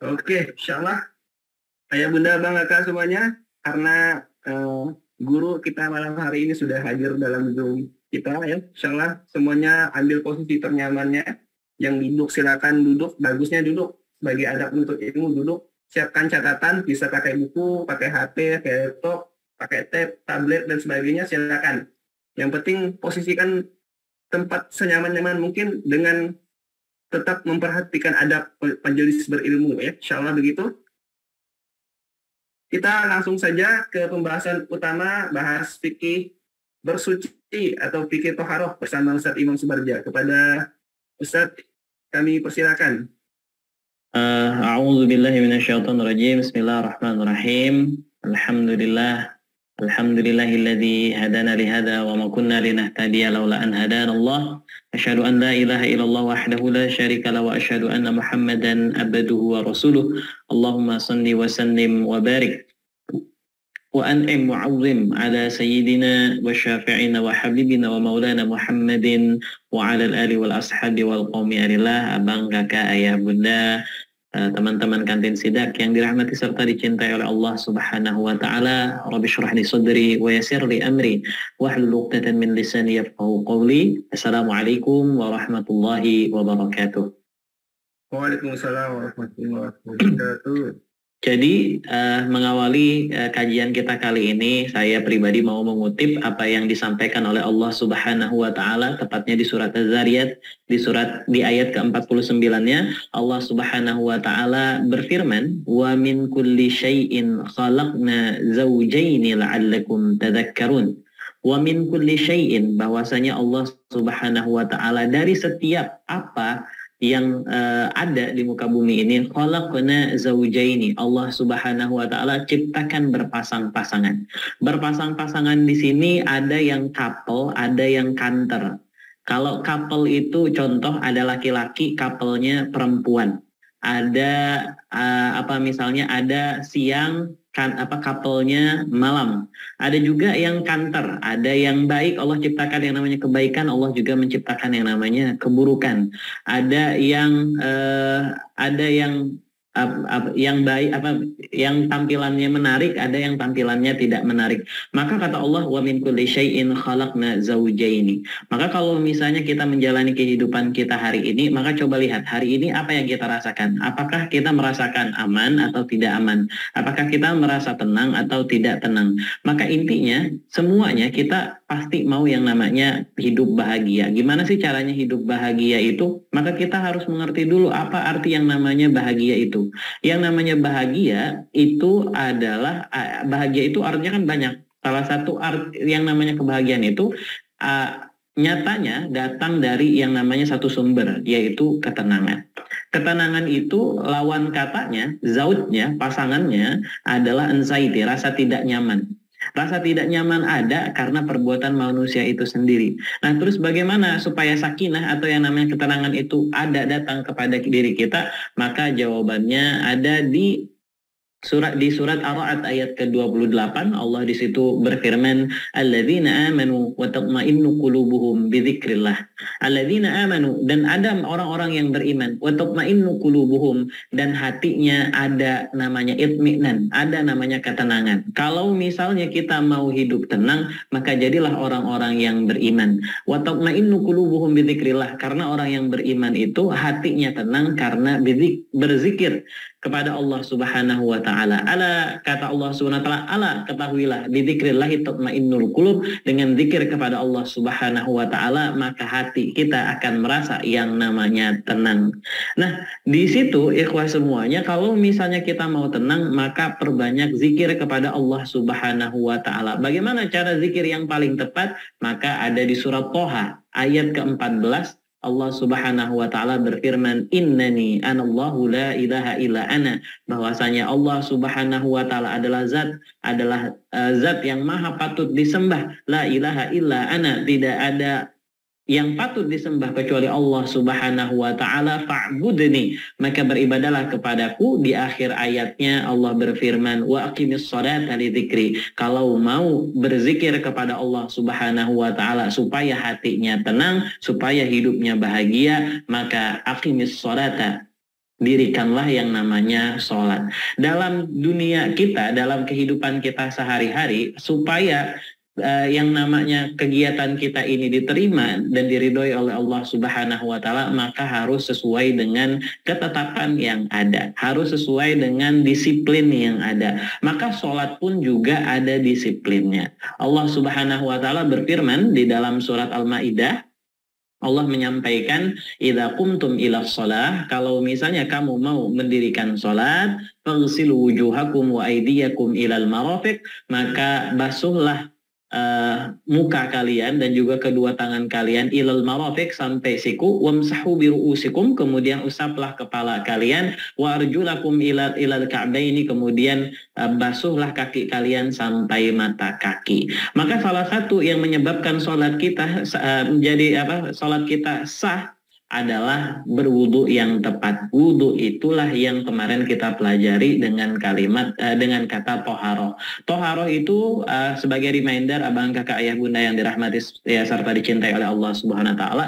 Oke, insyaallah ayah bunda bang kakak semuanya, karena guru kita malam hari ini sudah hadir dalam Zoom kita ya. Insyaallah semuanya ambil posisi ternyamannya. Yang duduk silakan duduk, bagusnya duduk sebagai adab untuk ilmu duduk. Siapkan catatan, bisa pakai buku, pakai HP, pakai laptop, pakai tablet dan sebagainya silakan. Yang penting posisikan tempat senyaman-nyaman mungkin dengan tetap memperhatikan adab majelis berilmu ya. Insyaallah begitu. Kita langsung saja ke pembahasan utama, bahas fikih bersuci atau fikih toharoh bersama Ustadz Imam Subarja. Kepada Ustadz kami persilakan. A'udzu billahi minasyaitonir rajim. Bismillahirrahmanirrahim. Alhamdulillahilladzi hadana li hadza wa ma kunna linahtadiya laula an hadana Allah. Asyhadu an la ilaha illallah wahdahu la syarika lahu wa asyhadu anna Muhammadan abduhu wa rasuluh. Allahumma shalli wa sallim wa barik wa an'im wa 'azzim ala sayyidina wa syafi'ina wa habibina wa maulana Muhammadin wa 'ala al-ali wal ashabi wal qaumi alillah. Abang, kakak, ayah, bunda, teman-teman kantin sidak yang dirahmati serta dicintai oleh Allah Subhanahu wa taala. Rabbi shrah li sadri wa yassir li amri wahlul 'uqdatam min lisani yafqahu qawli. Assalamualaikum warahmatullahi wabarakatuh. Waalaikumsalam warahmatullahi wabarakatuh. Jadi mengawali kajian kita kali ini, saya pribadi mau mengutip apa yang disampaikan oleh Allah Subhanahu wa taala, tepatnya di surat Az-Zariyat, di ayat ke-49-nya. Allah Subhanahu wa taala berfirman, "Wa min kulli syai'in khalaqna zawjaini la'allakum tadhakkarun." Wa min kulli syai'in, bahwasanya Allah Subhanahu wa taala dari setiap apa yang ada di muka bumi ini, khalaqna zaujaini. Allah Subhanahu wa taala ciptakan berpasang-pasangan. Berpasang-pasangan di sini ada yang couple, ada yang kanter. Kalau couple itu contoh ada laki-laki, couple-nya perempuan. Ada misalnya ada siang couple-nya malam. Ada juga yang kanter, ada yang baik, Allah ciptakan yang namanya kebaikan, Allah juga menciptakan yang namanya keburukan. Ada yang yang baik, yang tampilannya menarik, ada yang tampilannya tidak menarik. Maka kata Allah, wa min kulli syai'in khalaqna zaujaini. Maka kalau misalnya kita menjalani kehidupan kita hari ini, maka coba lihat hari ini apa yang kita rasakan. Apakah kita merasakan aman atau tidak aman? Apakah kita merasa tenang atau tidak tenang? Maka intinya semuanya kita pasti mau yang namanya hidup bahagia. Gimana sih caranya hidup bahagia itu? Maka kita harus mengerti dulu apa arti yang namanya bahagia itu. Yang namanya bahagia itu adalah, bahagia itu artinya kan banyak. Salah satu arti yang namanya kebahagiaan itu nyatanya datang dari yang namanya satu sumber, yaitu ketenangan. Ketenangan itu lawan katanya, zautnya, pasangannya adalah anxiety, rasa tidak nyaman. Rasa tidak nyaman ada karena perbuatan manusia itu sendiri. Nah, terus bagaimana supaya sakinah atau yang namanya ketenangan itu ada datang kepada diri kita? Maka jawabannya ada di surat Ar-Ra'd ayat ke-28. Allah di situ berfirman, alladzina amanu wa tatma'innu qulubuhum bidzikrillah. Alladzina amanu, dan ada orang-orang yang beriman, wa tatma'innu qulubuhum, dan hatinya ada namanya itminan, ada namanya ketenangan. Kalau misalnya kita mau hidup tenang, maka jadilah orang-orang yang beriman. Wa tatma'innu qulubuhum bidzikrillah, karena orang yang beriman itu hatinya tenang karena berzikir kepada Allah Subhanahu wa taala. Ala, kata Allah Subhanahu wa taala, ala, ketahuilah, bidzikrillah tatmainnul qulub, dengan zikir kepada Allah Subhanahu wa taala maka hati kita akan merasa yang namanya tenang. Nah, di situ ikhwah semuanya, kalau misalnya kita mau tenang maka perbanyak zikir kepada Allah Subhanahu wa taala. Bagaimana cara zikir yang paling tepat? Maka ada di surat Thaha ayat ke-14. Allah Subhanahu wa taala berfirman, innani anallahu la ilaha illa ana, bahwasanya Allah Subhanahu wa taala adalah zat yang maha patut disembah, la ilaha illa ana, tidak ada yang patut disembah kecuali Allah Subhanahu wa taala, fa'budni, maka beribadalah kepadaku. Di akhir ayatnya Allah berfirman, wa aqimis sholata li dzikri. Kalau mau berzikir kepada Allah Subhanahu wa taala supaya hatinya tenang, supaya hidupnya bahagia, maka aqimis sholata, dirikanlah yang namanya sholat. Dalam dunia kita, dalam kehidupan kita sehari-hari, supaya yang namanya kegiatan kita ini diterima dan diridhoi oleh Allah Subhanahu wa Ta'ala, maka harus sesuai dengan ketetapan yang ada, harus sesuai dengan disiplin yang ada. Maka sholat pun juga ada disiplinnya. Allah Subhanahu wa Ta'ala berfirman di dalam surat Al-Maidah, Allah menyampaikan, idza qumtum ila shalah, kalau misalnya kamu mau mendirikan salat, faghsilu wujuhakum wa aydiyakum ilal marafiq, maka basuhlah muka kalian dan juga kedua tangan kalian ilal marafiq, sampai siku, wamsahu bi ru'usikum, kemudian usaplah kepala kalian, wa arjulakum ilal ka'baini, kemudian basuhlah kaki kalian sampai mata kaki. Maka salah satu yang menyebabkan sholat kita sholat kita sah adalah berwudu yang tepat. Wudu itulah yang kemarin kita pelajari dengan kalimat dengan kata toharoh. Toharoh itu sebagai reminder abang kakak ayah bunda yang dirahmati ya, serta dicintai oleh Allah Subhanahu wa Ta'ala,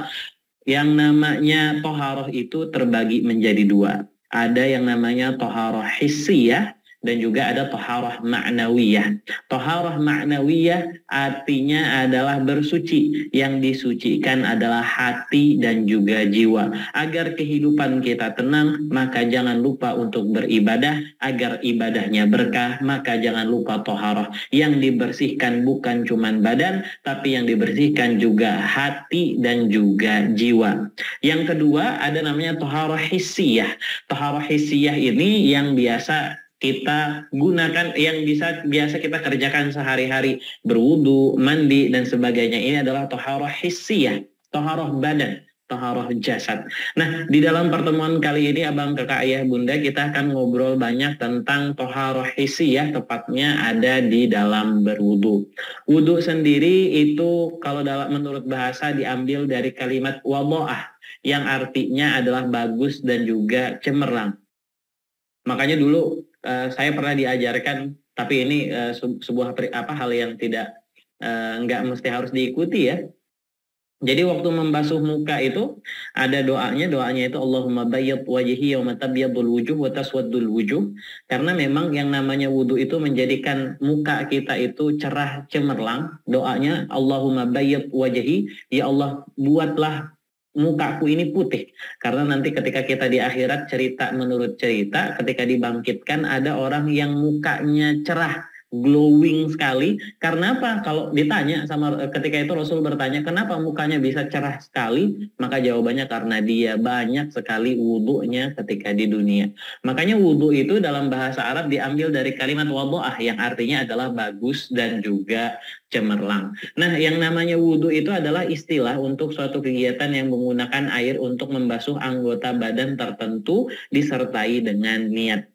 yang namanya toharoh itu terbagi menjadi dua. Ada yang namanya toharoh hissiyah dan juga ada toharoh ma'nawiyah. Toharoh ma'nawiyah artinya adalah bersuci. Yang disucikan adalah hati dan juga jiwa. Agar kehidupan kita tenang, maka jangan lupa untuk beribadah. Agar ibadahnya berkah, maka jangan lupa toharoh. Yang dibersihkan bukan cuma badan, tapi yang dibersihkan juga hati dan juga jiwa. Yang kedua ada namanya toharoh hissiyah. Toharoh hissiyah ini yang biasa kita gunakan, yang biasa kita kerjakan sehari-hari, berwudu, mandi dan sebagainya. Ini adalah toharoh hissiyah, toharoh badan, toharoh jasad. Nah, di dalam pertemuan kali ini abang kakak ayah bunda, kita akan ngobrol banyak tentang toharoh hissiyah, tepatnya ada di dalam berwudu. Wudu sendiri itu kalau menurut bahasa diambil dari kalimat wadha'ah, yang artinya adalah bagus dan juga cemerlang. Makanya dulu saya pernah diajarkan, tapi ini sebuah hal yang nggak mesti harus diikuti ya. Jadi waktu membasuh muka itu ada doanya itu Allahumma bayyid wajhi yawma tabyadul wujuh wa taswaddul wujuh, karena memang yang namanya wudu itu menjadikan muka kita itu cerah cemerlang. Doanya Allahumma bayyid wajhi, ya Allah buatlah mukaku ini putih, karena nanti ketika kita di akhirat, menurut cerita ketika dibangkitkan ada orang yang mukanya cerah, glowing sekali. Karena apa? Kalau ditanya ketika itu Rasul bertanya kenapa mukanya bisa cerah sekali, maka jawabannya karena dia banyak sekali wudunya ketika di dunia. Makanya wudu itu dalam bahasa Arab diambil dari kalimat wadha'ah, yang artinya adalah bagus dan juga cemerlang. Nah, yang namanya wudu itu adalah istilah untuk suatu kegiatan yang menggunakan air untuk membasuh anggota badan tertentu disertai dengan niat.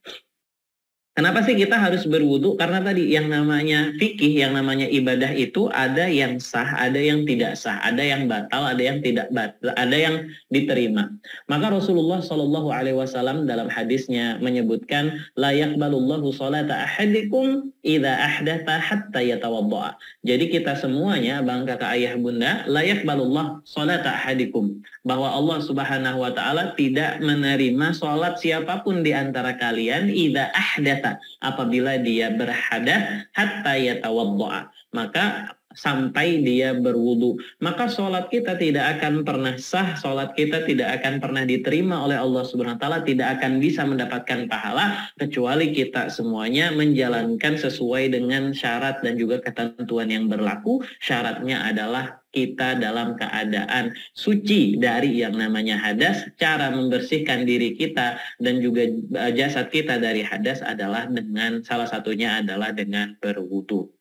Kenapa sih kita harus berwudu? Karena tadi yang namanya fikih, yang namanya ibadah itu ada yang sah, ada yang tidak sah, ada yang batal, ada yang tidak batal, ada yang diterima. Maka Rasulullah Shallallahu Alaihi Wasallam dalam hadisnya menyebutkan, la yaqbalullahu sholata ahadikum idza ahdatha hatta yatawaddaa. Jadi kita semuanya, bang kakak ayah bunda, la yaqbalullah sholata ahadikum, bahwa Allah Subhanahu Wa Taala tidak menerima sholat siapapun di antara kalian idza ahdatha, apabila dia berhadas, hatta yatawaddaa, maka sampai dia berwudu. Maka sholat kita tidak akan pernah sah, sholat kita tidak akan pernah diterima oleh Allah Subhanahu wa Ta'ala, tidak akan bisa mendapatkan pahala kecuali kita semuanya menjalankan sesuai dengan syarat dan juga ketentuan yang berlaku. Syaratnya adalah kita dalam keadaan suci dari yang namanya hadas. Cara membersihkan diri kita dan juga jasad kita dari hadas adalah dengan, salah satunya adalah dengan berwudu.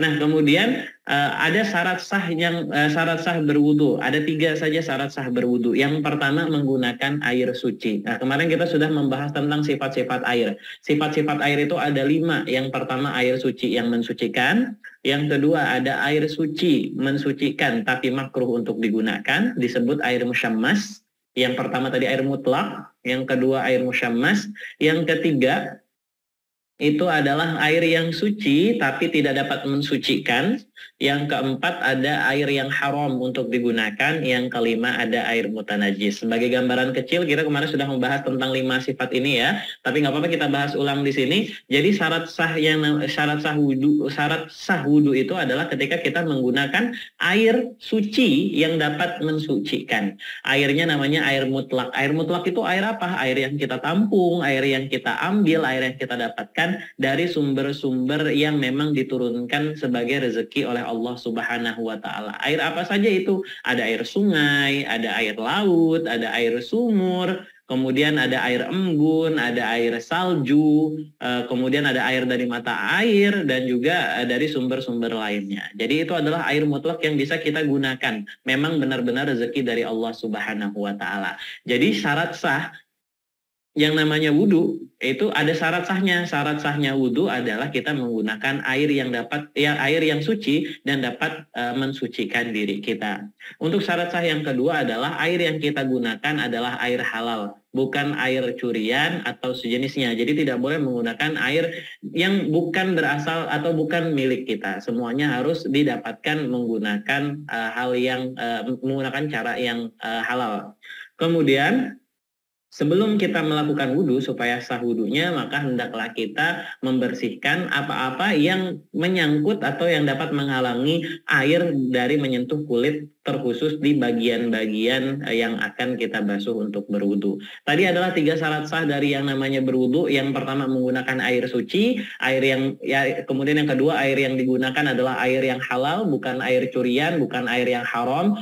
Nah, kemudian ada syarat sah berwudu. Ada 3 saja syarat sah berwudu. Yang pertama menggunakan air suci. Nah, kemarin kita sudah membahas tentang sifat-sifat air. Sifat-sifat air itu ada 5. Yang pertama air suci yang mensucikan. Yang kedua ada air suci mensucikan tapi makruh untuk digunakan, disebut air musyammas. Yang pertama tadi air mutlak, yang kedua air musyammas, yang ketiga itu adalah air yang suci tapi tidak dapat mensucikan, Yang keempat ada air yang haram untuk digunakan. Yang kelima ada air mutanajis. Sebagai gambaran kecil, kita kemarin sudah membahas tentang 5 sifat ini ya. Tapi nggak apa-apa, kita bahas ulang di sini. Jadi syarat sah wudu itu adalah ketika kita menggunakan air suci yang dapat mensucikan. Airnya namanya air mutlak. Air mutlak itu air apa? Air yang kita tampung, air yang kita ambil, air yang kita dapatkan dari sumber-sumber yang memang diturunkan sebagai rezeki oleh Allah Subhanahu wa taala. Air apa saja itu? Ada air sungai, ada air laut, ada air sumur, kemudian ada air embun, ada air salju, kemudian ada air dari mata air, dan juga dari sumber-sumber lainnya. Jadi itu adalah air mutlak yang bisa kita gunakan. Memang benar-benar rezeki dari Allah Subhanahu wa taala. Jadi syarat sah yang namanya wudhu itu ada syarat sahnya. Syarat sahnya wudhu adalah kita menggunakan air yang suci dan dapat mensucikan diri kita. Untuk syarat sah yang kedua adalah air yang kita gunakan adalah air halal, bukan air curian atau sejenisnya. Jadi tidak boleh menggunakan air yang bukan berasal atau bukan milik kita. Semuanya harus didapatkan menggunakan menggunakan cara yang halal. Kemudian sebelum kita melakukan wudhu, supaya sah wudhunya, maka hendaklah kita membersihkan apa-apa yang menyangkut atau yang dapat menghalangi air dari menyentuh kulit, terkhusus di bagian-bagian yang akan kita basuh untuk berwudhu. Tadi adalah 3 syarat sah dari yang namanya berwudhu. Yang pertama menggunakan air suci, kemudian yang kedua air yang digunakan adalah air yang halal, bukan air curian, bukan air yang haram,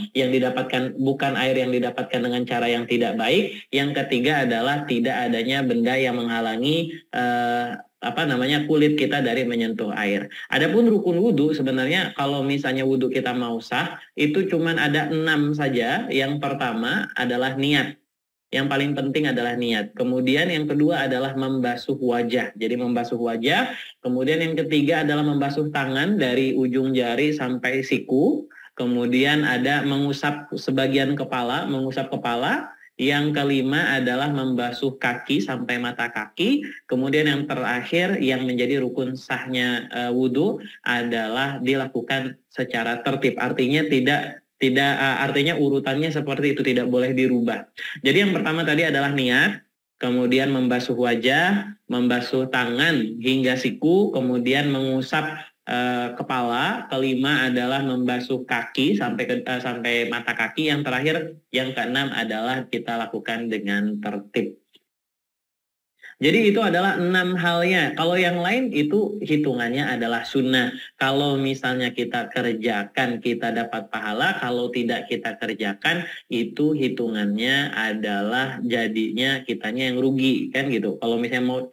bukan air yang didapatkan dengan cara yang tidak baik. Yang ketiga adalah tidak adanya benda yang menghalangi kulit kita dari menyentuh air. Adapun rukun wudhu, sebenarnya kalau misalnya wudhu kita mau sah, itu cuman ada 6 saja. Yang pertama adalah niat. Yang paling penting adalah niat. Kemudian yang kedua adalah membasuh wajah. Jadi membasuh wajah. Kemudian yang ketiga adalah membasuh tangan dari ujung jari sampai siku. Kemudian ada mengusap sebagian kepala, mengusap kepala. Yang kelima adalah membasuh kaki sampai mata kaki. Kemudian yang terakhir yang menjadi rukun sahnya wudhu adalah dilakukan secara tertib. Artinya artinya urutannya seperti itu, tidak boleh dirubah. Jadi yang pertama tadi adalah niat, kemudian membasuh wajah, membasuh tangan hingga siku, kemudian mengusap kepala, kelima adalah membasuh kaki sampai mata kaki, yang terakhir yang keenam adalah kita lakukan dengan tertib. Jadi itu adalah 6 halnya. Kalau yang lain itu hitungannya adalah sunnah. Kalau misalnya kita kerjakan, kita dapat pahala. Kalau tidak kita kerjakan, itu hitungannya adalah jadinya kitanya yang rugi, kan gitu. Kalau misalnya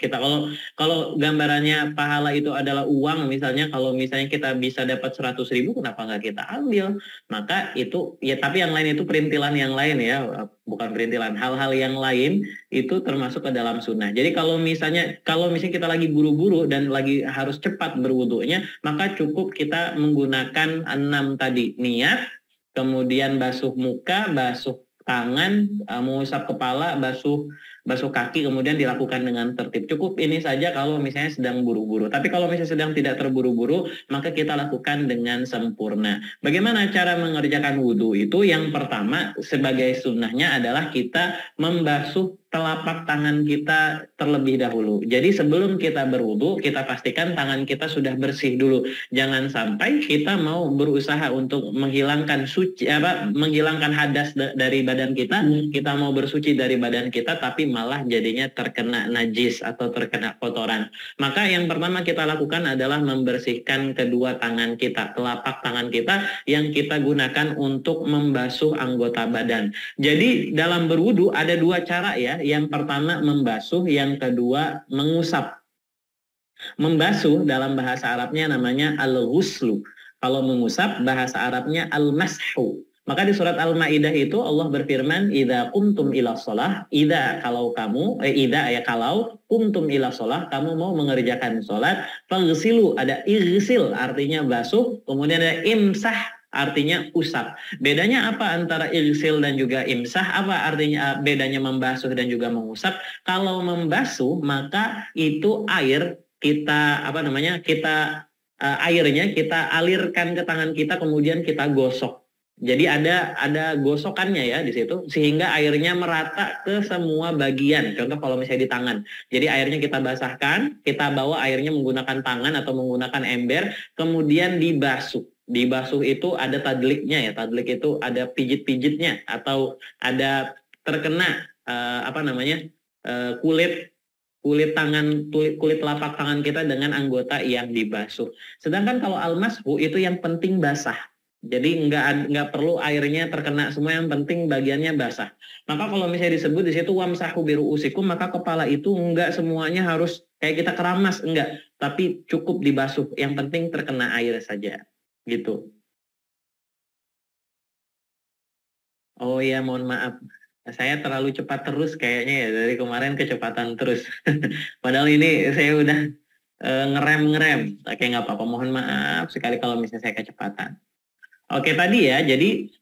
kalau gambarannya pahala itu adalah uang, misalnya kalau misalnya kita bisa dapat 100.000, kenapa nggak kita ambil? Maka itu ya, tapi yang lain itu perintilan yang lain ya, bukan perintilan. Hal-hal yang lain itu termasuk ke dalam sunnah. Jadi kalau misalnya kita lagi buru-buru dan lagi harus cepat berwudunya, maka cukup kita menggunakan 6 tadi. Niat, kemudian basuh muka, basuh tangan, mengusap kepala, basuh kaki, kemudian dilakukan dengan tertib. Cukup ini saja kalau misalnya sedang buru-buru. Tapi kalau misalnya sedang tidak terburu-buru, maka kita lakukan dengan sempurna. Bagaimana cara mengerjakan wudhu itu? Yang pertama sebagai sunnahnya adalah kita membasuh telapak tangan kita terlebih dahulu. Jadi sebelum kita berwudu, kita pastikan tangan kita sudah bersih dulu. Jangan sampai kita mau berusaha untuk menghilangkan hadas dari badan kita, kita mau bersuci dari badan kita, tapi malah jadinya terkena najis atau terkena kotoran. Maka yang pertama kita lakukan adalah membersihkan kedua tangan kita, telapak tangan kita yang kita gunakan untuk membasuh anggota badan. Jadi dalam berwudu ada 2 cara ya. Yang pertama membasuh, yang kedua mengusap. Membasuh dalam bahasa Arabnya namanya al-ghuslu. Kalau mengusap bahasa Arabnya al-mashu. Maka di surat Al-Maidah itu Allah berfirman, "Idza qumtum ila shalah", kalau qumtum ila shalah, kamu mau mengerjakan salat, faghsilu, ada ighsil artinya basuh, kemudian ada imsah artinya usap. Bedanya apa antara ighsil dan juga imsah? Apa artinya bedanya membasuh dan juga mengusap? Kalau membasuh maka itu air kita airnya kita alirkan ke tangan kita, kemudian kita gosok. Jadi ada gosokannya ya di situ, sehingga airnya merata ke semua bagian. Contoh kalau misalnya di tangan, jadi airnya kita basahkan, kita bawa airnya menggunakan tangan atau menggunakan ember, kemudian dibasuh. Dibasuh itu ada tadliknya ya, tadlik itu ada pijit-pijitnya atau ada terkena kulit kulit tangan, kulit telapak tangan kita dengan anggota yang dibasuh. Sedangkan kalau al-mashu itu yang penting basah. Jadi nggak perlu airnya terkena semua, yang penting bagiannya basah. Maka kalau misalnya disebut di situ wamsahu biru'usikum, maka kepala itu nggak semuanya harus kayak kita keramas, enggak. Tapi cukup dibasuh, yang penting terkena air saja. Gitu. Oh ya, mohon maaf. Saya terlalu cepat terus kayaknya ya, dari kemarin kecepatan terus. Padahal ini saya udah ngerem. Oke, nggak apa-apa. Mohon maaf sekali kalau misalnya saya kecepatan. Oke, tadi ya, jadi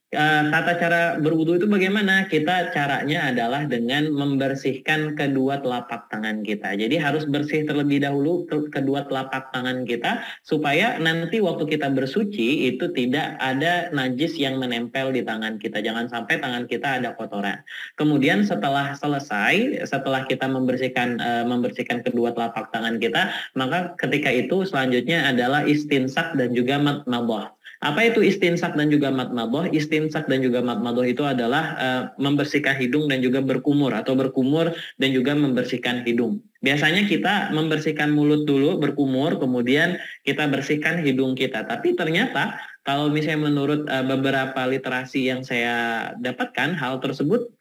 tata cara berwudu itu bagaimana? Kita caranya adalah dengan membersihkan kedua telapak tangan kita. Jadi harus bersih terlebih dahulu kedua telapak tangan kita, supaya nanti waktu kita bersuci itu tidak ada najis yang menempel di tangan kita. Jangan sampai tangan kita ada kotoran. Kemudian setelah selesai, setelah kita membersihkan kedua telapak tangan kita, maka ketika itu selanjutnya adalah istinsak dan juga madmadah. Apa itu istinsak dan juga madmadah? Istinsak dan juga madmadah itu adalah membersihkan hidung dan juga berkumur, atau berkumur dan juga membersihkan hidung. Biasanya kita membersihkan mulut dulu, berkumur, kemudian kita bersihkan hidung kita. Tapi ternyata kalau misalnya menurut beberapa literasi yang saya dapatkan, hal tersebut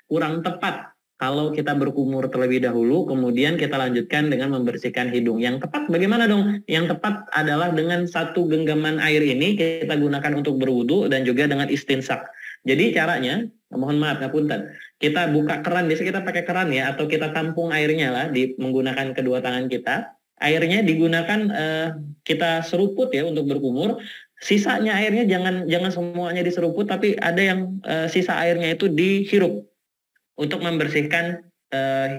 kurang tepat. Kalau kita berkumur terlebih dahulu, kemudian kita lanjutkan dengan membersihkan hidung. Yang tepat bagaimana dong? Yang tepat adalah dengan satu genggaman air ini kita gunakan untuk berwudu dan juga dengan istinsak. Jadi caranya, mohon maaf, ngapunten, kita buka keran, biasanya kita pakai keran ya, atau kita tampung airnya lah menggunakan kedua tangan kita. Airnya digunakan kita seruput ya untuk berkumur. Sisanya airnya jangan semuanya diseruput, tapi ada yang sisa airnya itu dihirup untuk membersihkan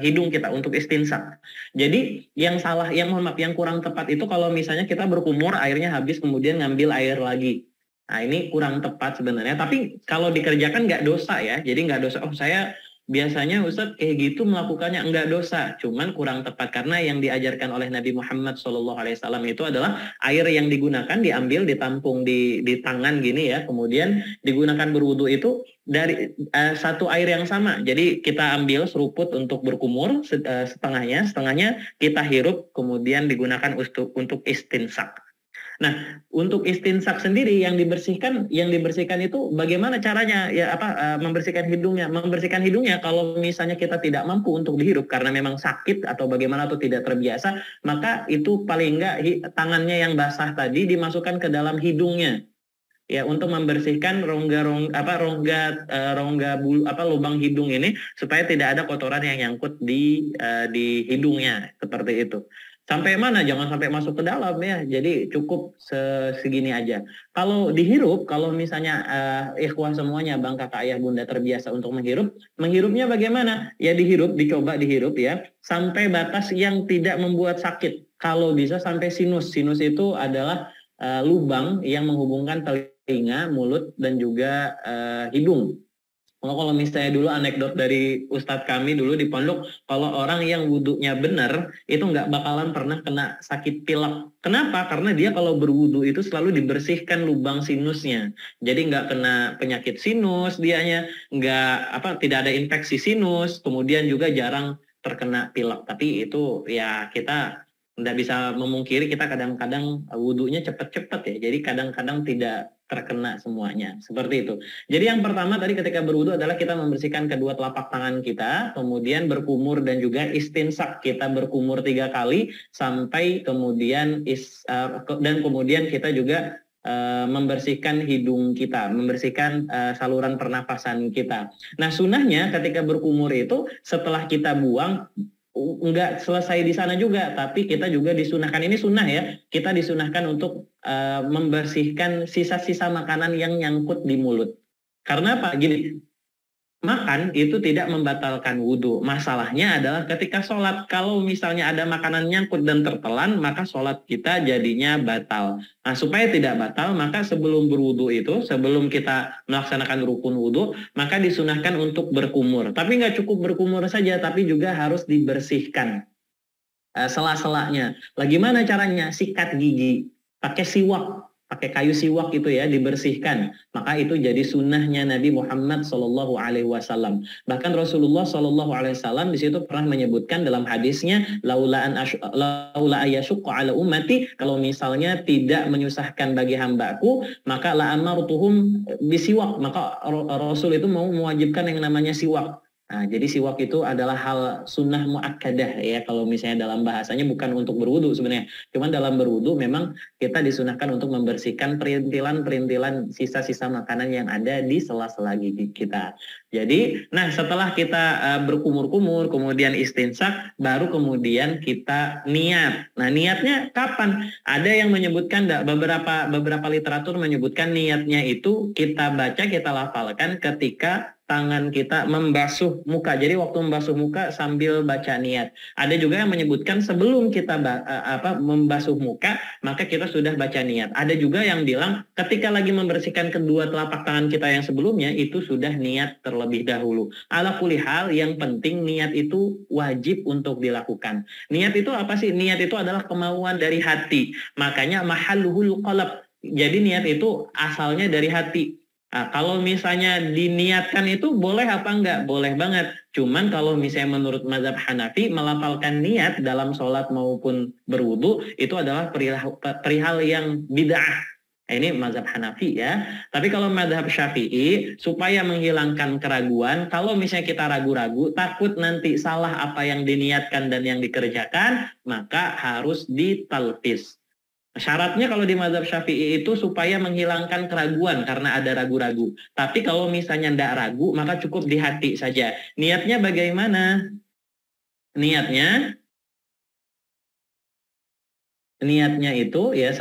hidung kita, untuk istinsak. Jadi yang mohon maaf, yang kurang tepat itu kalau misalnya kita berkumur, airnya habis, kemudian ngambil air lagi. Nah, ini kurang tepat sebenarnya. Tapi kalau dikerjakan nggak dosa ya. Jadi nggak dosa. Oh, saya biasanya Ustadz kayak gitu melakukannya, enggak dosa. Cuman kurang tepat karena yang diajarkan oleh Nabi Muhammad SAW itu adalah air yang digunakan diambil, ditampung di tangan gini ya. Kemudian digunakan berwudu itu dari satu air yang sama. Jadi kita ambil seruput untuk berkumur, setengahnya kita hirup, kemudian digunakan untuk istinsak. Nah, untuk istinsak sendiri yang dibersihkan itu bagaimana caranya? Ya membersihkan hidungnya. Membersihkan hidungnya kalau misalnya kita tidak mampu untuk dihirup karena memang sakit atau bagaimana atau tidak terbiasa, maka itu paling enggak tangannya yang basah tadi dimasukkan ke dalam hidungnya. Ya, untuk membersihkan lubang hidung ini supaya tidak ada kotoran yang nyangkut di hidungnya, seperti itu. Sampai mana? Jangan sampai masuk ke dalam ya. Jadi cukup segini aja. Kalau dihirup, kalau misalnya ikhwan semuanya, bang, kakak, ayah, bunda terbiasa untuk menghirupnya bagaimana? Ya dicoba dihirup ya, sampai batas yang tidak membuat sakit. Kalau bisa sampai sinus. Sinus itu adalah lubang yang menghubungkan telinga, mulut, dan juga hidung. Kalau misalnya dulu anekdot dari Ustadz kami dulu di pondok, kalau orang yang wudhunya benar, itu nggak bakalan pernah kena sakit pilek. Kenapa? Karena dia kalau berwudhu itu selalu dibersihkan lubang sinusnya. Jadi nggak kena penyakit sinus dianya, tidak ada infeksi sinus, kemudian juga jarang terkena pilek. Tapi itu ya kita nggak bisa memungkiri, kita kadang-kadang wudhunya cepet-cepet ya. Jadi kadang-kadang tidak terkena semuanya. Seperti itu. Jadi yang pertama tadi ketika berwudu adalah kita membersihkan kedua telapak tangan kita, kemudian berkumur dan juga istinsak. Kita berkumur 3 kali sampai kemudian dan kemudian kita juga membersihkan hidung kita, membersihkan saluran pernafasan kita. Nah, sunahnya ketika berkumur itu setelah kita buang, enggak selesai di sana juga, tapi kita juga disunahkan, ini sunnah ya, kita disunahkan untuk membersihkan sisa-sisa makanan yang nyangkut di mulut. Karena apa? Gini, makan itu tidak membatalkan wudhu. Masalahnya adalah ketika sholat, kalau misalnya ada makanan nyangkut dan tertelan, maka sholat kita jadinya batal. Nah, supaya tidak batal, maka sebelum berwudhu itu, sebelum kita melaksanakan rukun wudhu, maka disunahkan untuk berkumur. Tapi nggak cukup berkumur saja, tapi juga harus dibersihkan sela-selanya. Bagaimana caranya? Sikat gigi, pakai siwak, pakai kayu siwak itu ya, dibersihkan. Maka itu jadi sunnahnya Nabi Muhammad Shallallahu Alaihi Wasallam. Bahkan Rasulullah Shallallahu Alaihi Wasallam di situ pernah menyebutkan dalam hadisnya, laula ayyashukka ala ummati, kalau misalnya tidak menyusahkan bagi hambaku, maka la amartuhum bisiwak. Maka Rasul itu mau mewajibkan yang namanya siwak. Nah, jadi siwak itu adalah hal sunnah muakkadah ya, kalau misalnya dalam bahasanya bukan untuk berwudu sebenarnya. Cuman dalam berwudu memang kita disunahkan untuk membersihkan perintilan-perintilan sisa-sisa makanan yang ada di sela-sela gigi kita. Jadi, nah setelah kita berkumur-kumur, kemudian istinsak, baru kemudian kita niat. Nah, niatnya kapan? Ada yang menyebutkan, beberapa literatur menyebutkan niatnya itu kita baca, kita lafalkan ketika tangan kita membasuh muka. Jadi waktu membasuh muka sambil baca niat. Ada juga yang menyebutkan sebelum kita membasuh muka, maka kita sudah baca niat. Ada juga yang bilang ketika lagi membersihkan kedua telapak tangan kita yang sebelumnya, itu sudah niat terlebih dahulu. Ala kulli hal, yang penting niat itu wajib untuk dilakukan. Niat itu apa sih? Niat itu adalah kemauan dari hati. Makanya mahalluhul qalb. Jadi niat itu asalnya dari hati. Nah, kalau misalnya diniatkan itu boleh apa enggak? Boleh banget. Cuman kalau misalnya menurut mazhab Hanafi, melafalkan niat dalam sholat maupun berwudu itu adalah perihal yang bid'ah. Ini mazhab Hanafi ya. Tapi kalau mazhab Syafi'i, supaya menghilangkan keraguan, kalau misalnya kita ragu-ragu, takut nanti salah apa yang diniatkan dan yang dikerjakan, maka harus ditalqis. Syaratnya kalau di mazhab Syafi'i itu supaya menghilangkan keraguan karena ada ragu-ragu. Tapi kalau misalnya tidak ragu, maka cukup di hati saja. Niatnya bagaimana? Niatnya itu ya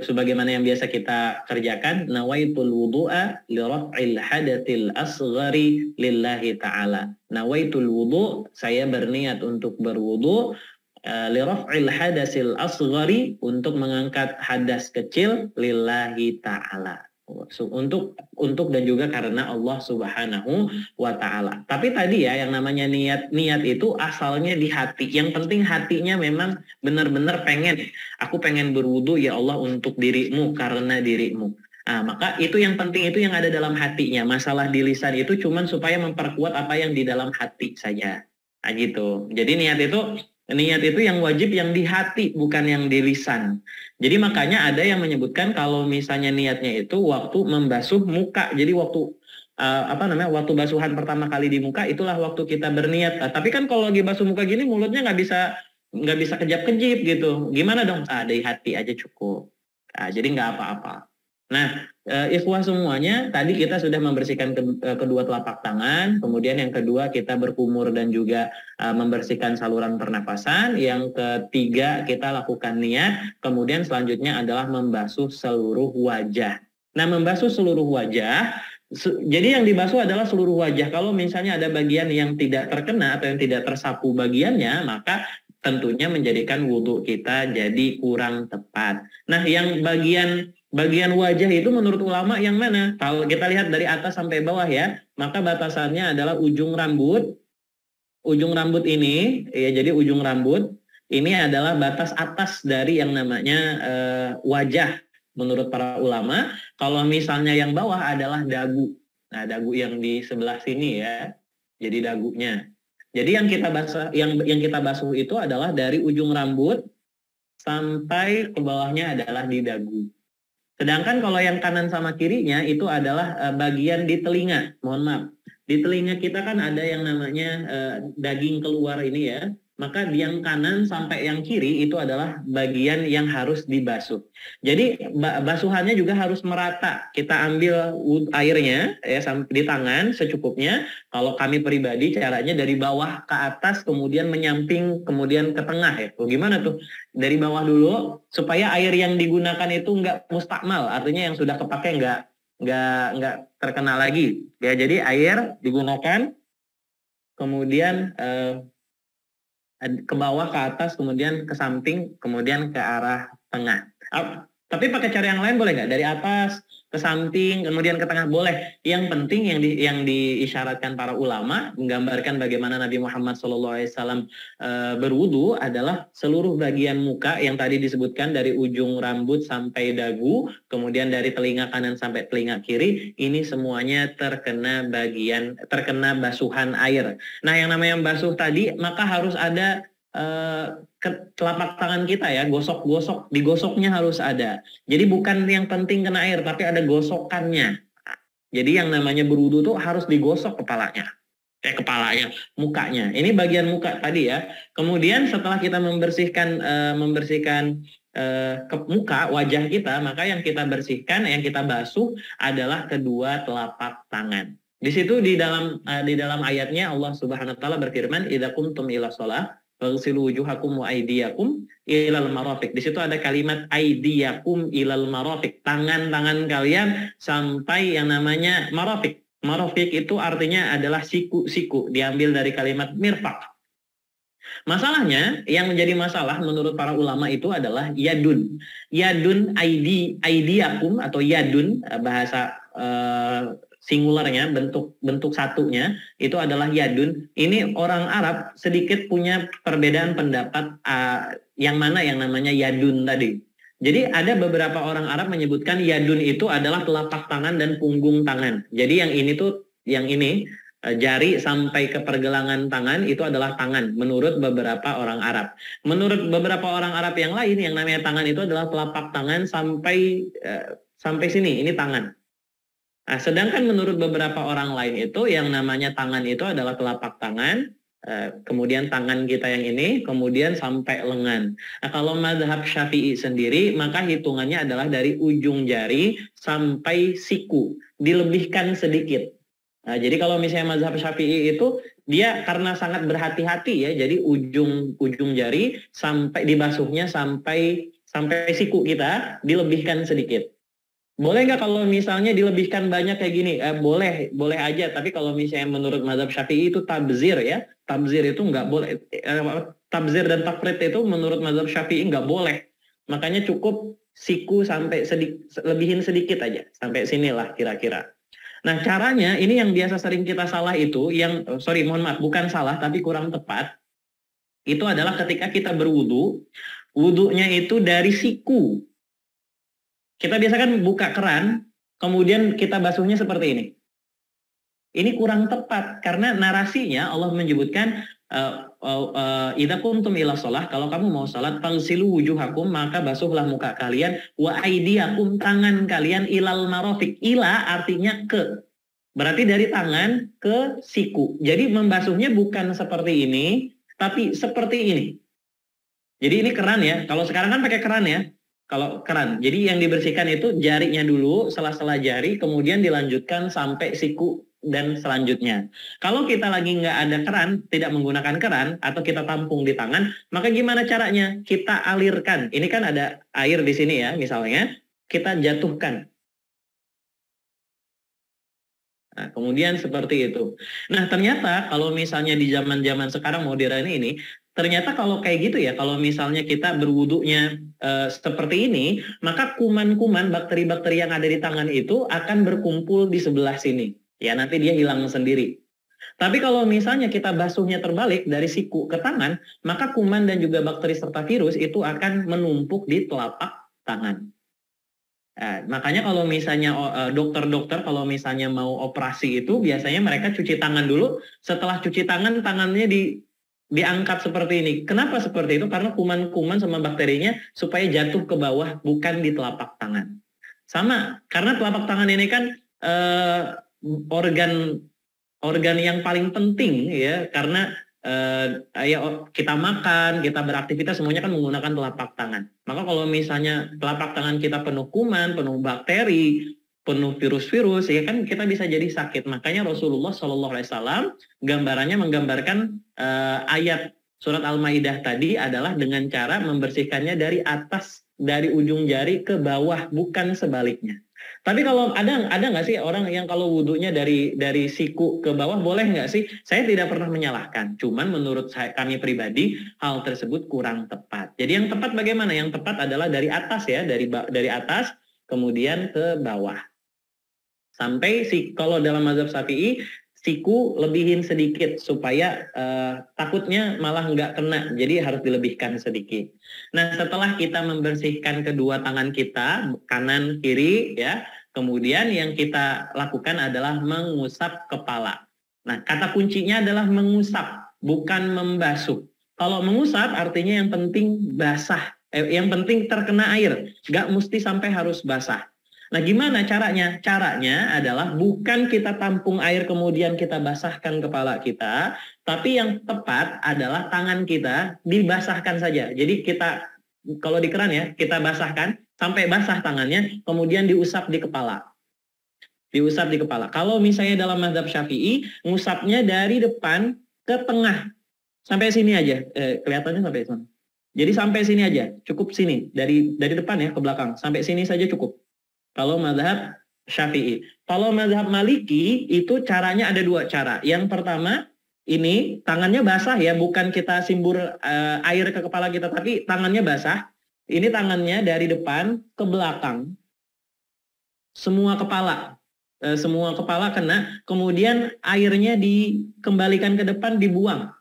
sebagaimana yang biasa kita kerjakan, nawaitul wudu'a li raf'il hadatsil asghari lillahi ta'ala. Nawaitul wudu', saya berniat untuk berwudu li raf'il hadatsil asghari, untuk mengangkat hadas kecil lillahi ta'ala. Untuk dan juga karena Allah Subhanahu wa Ta'ala. Tapi tadi ya, yang namanya niat itu asalnya di hati. Yang penting hatinya memang benar-benar aku pengen berwudu ya Allah untuk dirimu, karena dirimu. Nah, maka itu yang penting, itu yang ada dalam hatinya. Masalah di lisan itu cuman supaya memperkuat apa yang di dalam hati saja. Nah, gitu. Jadi niat itu yang wajib yang di hati, bukan yang di lisan. Jadi makanya ada yang menyebutkan kalau misalnya niatnya itu waktu membasuh muka. Jadi waktu waktu basuhan pertama kali di muka, itulah waktu kita berniat. Tapi kan kalau lagi basuh muka gini mulutnya nggak bisa kejap-kejip gitu. Gimana dong? Di hati aja cukup. Jadi nggak apa-apa. Nah, ikhwah semuanya, tadi kita sudah membersihkan kedua telapak tangan, kemudian yang kedua kita berkumur dan juga membersihkan saluran pernapasan, yang ketiga kita lakukan niat, kemudian selanjutnya adalah membasuh seluruh wajah. Nah, membasuh seluruh wajah, jadi yang dibasuh adalah seluruh wajah. Kalau misalnya ada bagian yang tidak terkena atau yang tidak tersapu bagiannya, maka tentunya menjadikan wudhu kita jadi kurang tepat. Nah, yang bagian wajah itu menurut ulama yang mana? Kalau kita lihat dari atas sampai bawah ya, maka batasannya adalah ujung rambut. Ujung rambut ini, ya, jadi ujung rambut ini adalah batas atas dari yang namanya wajah menurut para ulama. Kalau misalnya yang bawah adalah dagu. Nah, dagu yang di sebelah sini ya. Jadi dagunya. Jadi yang kita basuh itu adalah dari ujung rambut sampai ke bawahnya adalah di dagu. Sedangkan kalau yang kanan sama kirinya itu adalah bagian di telinga. Mohon maaf. Di telinga kita kan ada yang namanya daging keluar ini ya. Maka yang kanan sampai yang kiri itu adalah bagian yang harus dibasuh. Jadi basuhannya juga harus merata. Kita ambil airnya ya di tangan secukupnya. Kalau kami pribadi caranya dari bawah ke atas, kemudian menyamping, kemudian ke tengah ya. Gimana tuh? Dari bawah dulu supaya air yang digunakan itu nggak mustakmal, artinya yang sudah kepake nggak terkena lagi. Ya, jadi air digunakan, kemudian ke bawah, ke atas, kemudian ke samping, kemudian ke arah tengah. Tapi pakai cara yang lain boleh nggak? Dari atas ke samping, kemudian ke tengah, boleh. Yang penting yang diisyaratkan para ulama menggambarkan bagaimana Nabi Muhammad SAW berwudu adalah seluruh bagian muka yang tadi disebutkan dari ujung rambut sampai dagu, kemudian dari telinga kanan sampai telinga kiri, ini semuanya terkena basuhan air. Nah, yang namanya basuh tadi maka harus ada ke telapak tangan kita ya, gosok-gosok, digosoknya harus ada. Jadi bukan yang penting kena air, tapi ada gosokannya. Jadi yang namanya berwudu tuh harus digosok kepalanya, mukanya. Ini bagian muka tadi ya. Kemudian setelah kita membersihkan ke muka, wajah kita, maka yang kita bersihkan, yang kita basuh adalah kedua telapak tangan. Di situ di dalam ayatnya Allah Subhanahu wa taala berfirman, "Idza qumtum ila shalah faghsilu wujuhakum wa aydiyakum ilal marafiq." Di situ ada kalimat aydiyakum ilal marafiq, tangan-tangan kalian sampai yang namanya marafiq. Marafiq itu artinya adalah siku-siku, diambil dari kalimat mirfaq. Masalahnya, yang menjadi masalah menurut para ulama itu adalah yadun. Yadun, aydiyakum atau yadun, bahasa singularnya, bentuk satunya itu adalah yadun. Ini orang Arab sedikit punya perbedaan pendapat yang mana yang namanya yadun tadi. Jadi ada beberapa orang Arab menyebutkan yadun itu adalah telapak tangan dan punggung tangan. Jadi yang ini jari sampai ke pergelangan tangan itu adalah tangan menurut beberapa orang Arab. Menurut beberapa orang Arab yang lain, yang namanya tangan itu adalah telapak tangan sampai sini, ini tangan. Nah, sedangkan menurut beberapa orang lain itu yang namanya tangan itu adalah telapak tangan, kemudian tangan kita yang ini, kemudian sampai lengan. Nah, kalau mazhab Syafi'i sendiri, maka hitungannya adalah dari ujung jari sampai siku, dilebihkan sedikit. Nah, jadi kalau misalnya mazhab Syafi'i itu dia karena sangat berhati-hati ya, jadi ujung jari sampai dibasuhnya sampai siku kita dilebihkan sedikit. Boleh nggak kalau misalnya dilebihkan banyak kayak gini? Boleh aja. Tapi kalau misalnya menurut mazhab Syafi'i itu tabzir ya. Tabzir itu nggak boleh. Tabzir dan tafrid itu menurut mazhab Syafi'i nggak boleh. Makanya cukup siku sampai lebihin sedikit aja. Sampai sinilah kira-kira. Nah, caranya ini yang biasa sering kita salah itu, mohon maaf, bukan salah tapi kurang tepat. Itu adalah ketika kita berwudu, wudunya itu dari siku. Kita biasa kan buka keran, kemudian kita basuhnya seperti ini. Ini kurang tepat, karena narasinya Allah menyebutkan, idza kuntum ila shalah, kalau kamu mau salat, fagsilu wujuhakum, maka basuhlah muka kalian, wa aydiyakum, tangan kalian, ilal marafiq. Ila artinya ke. Berarti dari tangan ke siku. Jadi membasuhnya bukan seperti ini, tapi seperti ini. Jadi ini keran ya. Kalau sekarang kan pakai keran ya. Kalau keran, jadi yang dibersihkan itu jarinya dulu, sela-sela jari, kemudian dilanjutkan sampai siku dan selanjutnya. Kalau kita lagi nggak ada keran, tidak menggunakan keran, atau kita tampung di tangan, maka gimana caranya? Kita alirkan. Ini kan ada air di sini ya, misalnya, kita jatuhkan. Nah, kemudian seperti itu. Nah, ternyata kalau misalnya di zaman-zaman sekarang modern ini, ternyata kalau kayak gitu ya, kalau misalnya kita berwudunya seperti ini, maka kuman-kuman, bakteri-bakteri yang ada di tangan itu akan berkumpul di sebelah sini. Ya, nanti dia hilang sendiri. Tapi kalau misalnya kita basuhnya terbalik dari siku ke tangan, maka kuman dan juga bakteri serta virus itu akan menumpuk di telapak tangan. Nah, makanya kalau misalnya dokter-dokter kalau misalnya mau operasi itu biasanya mereka cuci tangan dulu. Setelah cuci tangan, tangannya diangkat seperti ini. Kenapa seperti itu? Karena kuman-kuman sama bakterinya supaya jatuh ke bawah, bukan di telapak tangan. Sama, karena telapak tangan ini kan organ yang paling penting ya, karena kita makan, kita beraktivitas semuanya kan menggunakan telapak tangan. Maka kalau misalnya telapak tangan kita penuh kuman, penuh bakteri, penuh virus-virus, ya kan kita bisa jadi sakit. Makanya Rasulullah SAW gambarannya menggambarkan ayat surat Al-Maidah tadi adalah dengan cara membersihkannya dari atas, dari ujung jari ke bawah, bukan sebaliknya. Tapi kalau ada nggak sih orang yang kalau wudhunya dari siku ke bawah boleh nggak sih? Saya tidak pernah menyalahkan. Cuman menurut kami pribadi hal tersebut kurang tepat. Jadi yang tepat bagaimana? Yang tepat adalah dari atas ya, dari atas kemudian ke bawah. Sampai kalau dalam mazhab Syafi'i siku lebihin sedikit supaya takutnya malah nggak kena, jadi harus dilebihkan sedikit. Nah setelah kita membersihkan kedua tangan kita kanan kiri ya, kemudian yang kita lakukan adalah mengusap kepala. Nah kata kuncinya adalah mengusap, bukan membasuh. Kalau mengusap artinya yang penting basah, yang penting terkena air, nggak mesti sampai harus basah. Nah, gimana caranya? Caranya adalah bukan kita tampung air kemudian kita basahkan kepala kita, tapi yang tepat adalah tangan kita dibasahkan saja. Jadi kita, kalau di keran ya, kita basahkan sampai basah tangannya, kemudian diusap di kepala. Diusap di kepala. Kalau misalnya dalam mazhab Syafi'i, ngusapnya dari depan ke tengah. Sampai sini aja. Kelihatannya sampai sana. Jadi sampai sini aja, cukup sini. Dari depan ya ke belakang. Sampai sini saja cukup. Kalau mazhab Syafi'i. Kalau mazhab Maliki itu caranya ada dua cara. Yang pertama ini tangannya basah ya, bukan kita simbur air ke kepala kita, tapi tangannya basah. Ini tangannya dari depan ke belakang. Semua kepala kena, kemudian airnya dikembalikan ke depan, dibuang.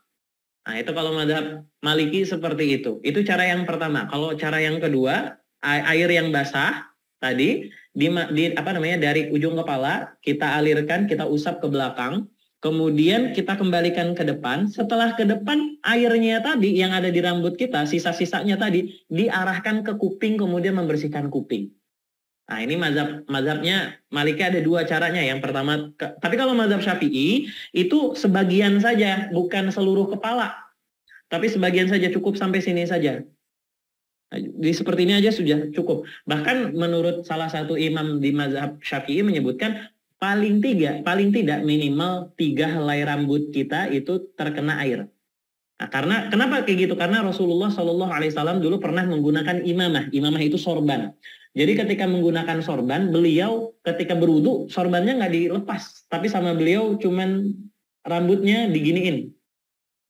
Nah itu kalau mazhab Maliki seperti itu. Itu cara yang pertama. Kalau cara yang kedua, air yang basah tadi dari ujung kepala kita alirkan, kita usap ke belakang, kemudian kita kembalikan ke depan. Setelah ke depan, airnya tadi yang ada di rambut kita, sisa-sisanya tadi diarahkan ke kuping, kemudian membersihkan kuping. Nah ini mazhabnya Maliki ada dua caranya. Yang pertama, tapi kalau mazhab Syafi'i itu sebagian saja, bukan seluruh kepala, tapi sebagian saja, cukup sampai sini saja. Di seperti ini aja sudah cukup. Bahkan menurut salah satu imam di mazhab Syafi'i menyebutkan paling tidak minimal 3 helai rambut kita itu terkena air. Nah, karena kenapa kayak gitu? Karena Rasulullah Shallallahu Alaihi Wasallam dulu pernah menggunakan imamah. Imamah itu sorban. Jadi ketika menggunakan sorban, beliau ketika berwudu sorbannya nggak dilepas, tapi sama beliau cuman rambutnya diginiin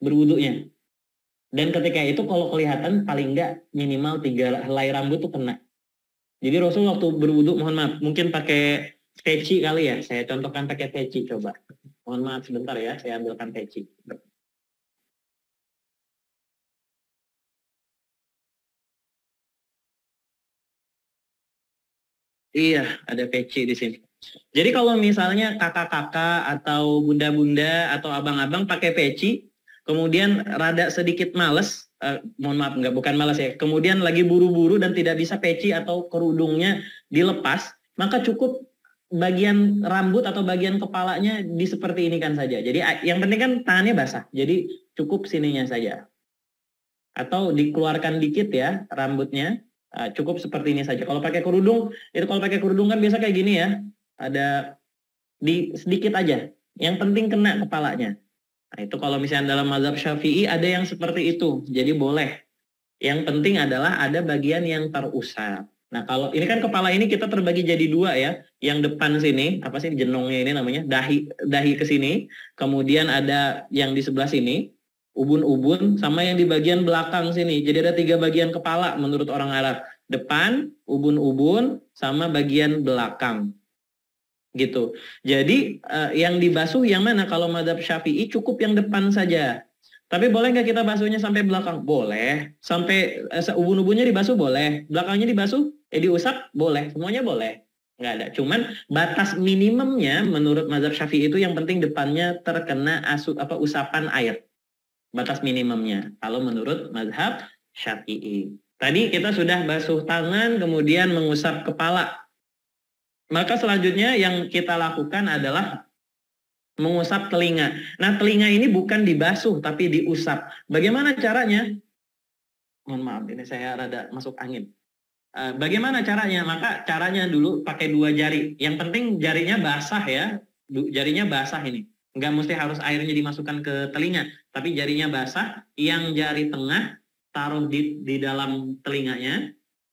berwudunya. Dan ketika itu kalau kelihatan paling enggak minimal 3 helai rambut tuh kena. Jadi Rasul waktu berwudu, mohon maaf, mungkin pakai peci kali ya. Saya contohkan pakai peci coba. Mohon maaf sebentar ya, saya ambilkan peci. Iya, ada peci di sini. Jadi kalau misalnya kakak-kakak atau bunda-bunda atau abang-abang pakai peci, kemudian rada sedikit males, mohon maaf bukan males ya, kemudian lagi buru-buru dan tidak bisa peci atau kerudungnya dilepas, maka cukup bagian rambut atau bagian kepalanya seperti ini kan saja. Jadi yang penting kan tangannya basah, jadi cukup sininya saja. Atau dikeluarkan dikit ya rambutnya, cukup seperti ini saja. Kalau pakai kerudung, kan biasa kayak gini ya, ada sedikit aja, yang penting kena kepalanya. Nah, itu kalau misalnya dalam mazhab Syafi'i ada yang seperti itu, jadi boleh. Yang penting adalah ada bagian yang terusap. Nah, kalau ini kan kepala ini kita terbagi jadi 2 ya. Yang depan sini, apa sih jenongnya ini namanya? Dahi ke sini. Kemudian ada yang di sebelah sini, ubun-ubun, sama yang di bagian belakang sini. Jadi ada 3 bagian kepala menurut orang Arab. Depan, ubun-ubun, sama bagian belakang. Gitu. Jadi yang dibasuh yang mana? Kalau mazhab Syafi'i cukup yang depan saja. Tapi boleh nggak kita basuhnya sampai belakang? Boleh. Sampai ubun-ubunnya dibasuh boleh. Belakangnya dibasuh, diusap boleh. Semuanya boleh. Nggak ada. Cuman batas minimumnya menurut mazhab Syafi'i itu yang penting depannya terkena usapan air. Batas minimumnya. Kalau menurut mazhab Syafi'i. Tadi kita sudah basuh tangan, kemudian mengusap kepala. Maka selanjutnya yang kita lakukan adalah mengusap telinga. Nah, telinga ini bukan dibasuh, tapi diusap. Bagaimana caranya? Mohon maaf, ini saya rada masuk angin. Bagaimana caranya? Maka caranya dulu pakai 2 jari. Yang penting jarinya basah ya. Jarinya basah ini. Nggak mesti harus airnya dimasukkan ke telinga. Tapi jarinya basah. Yang jari tengah taruh di dalam telinganya.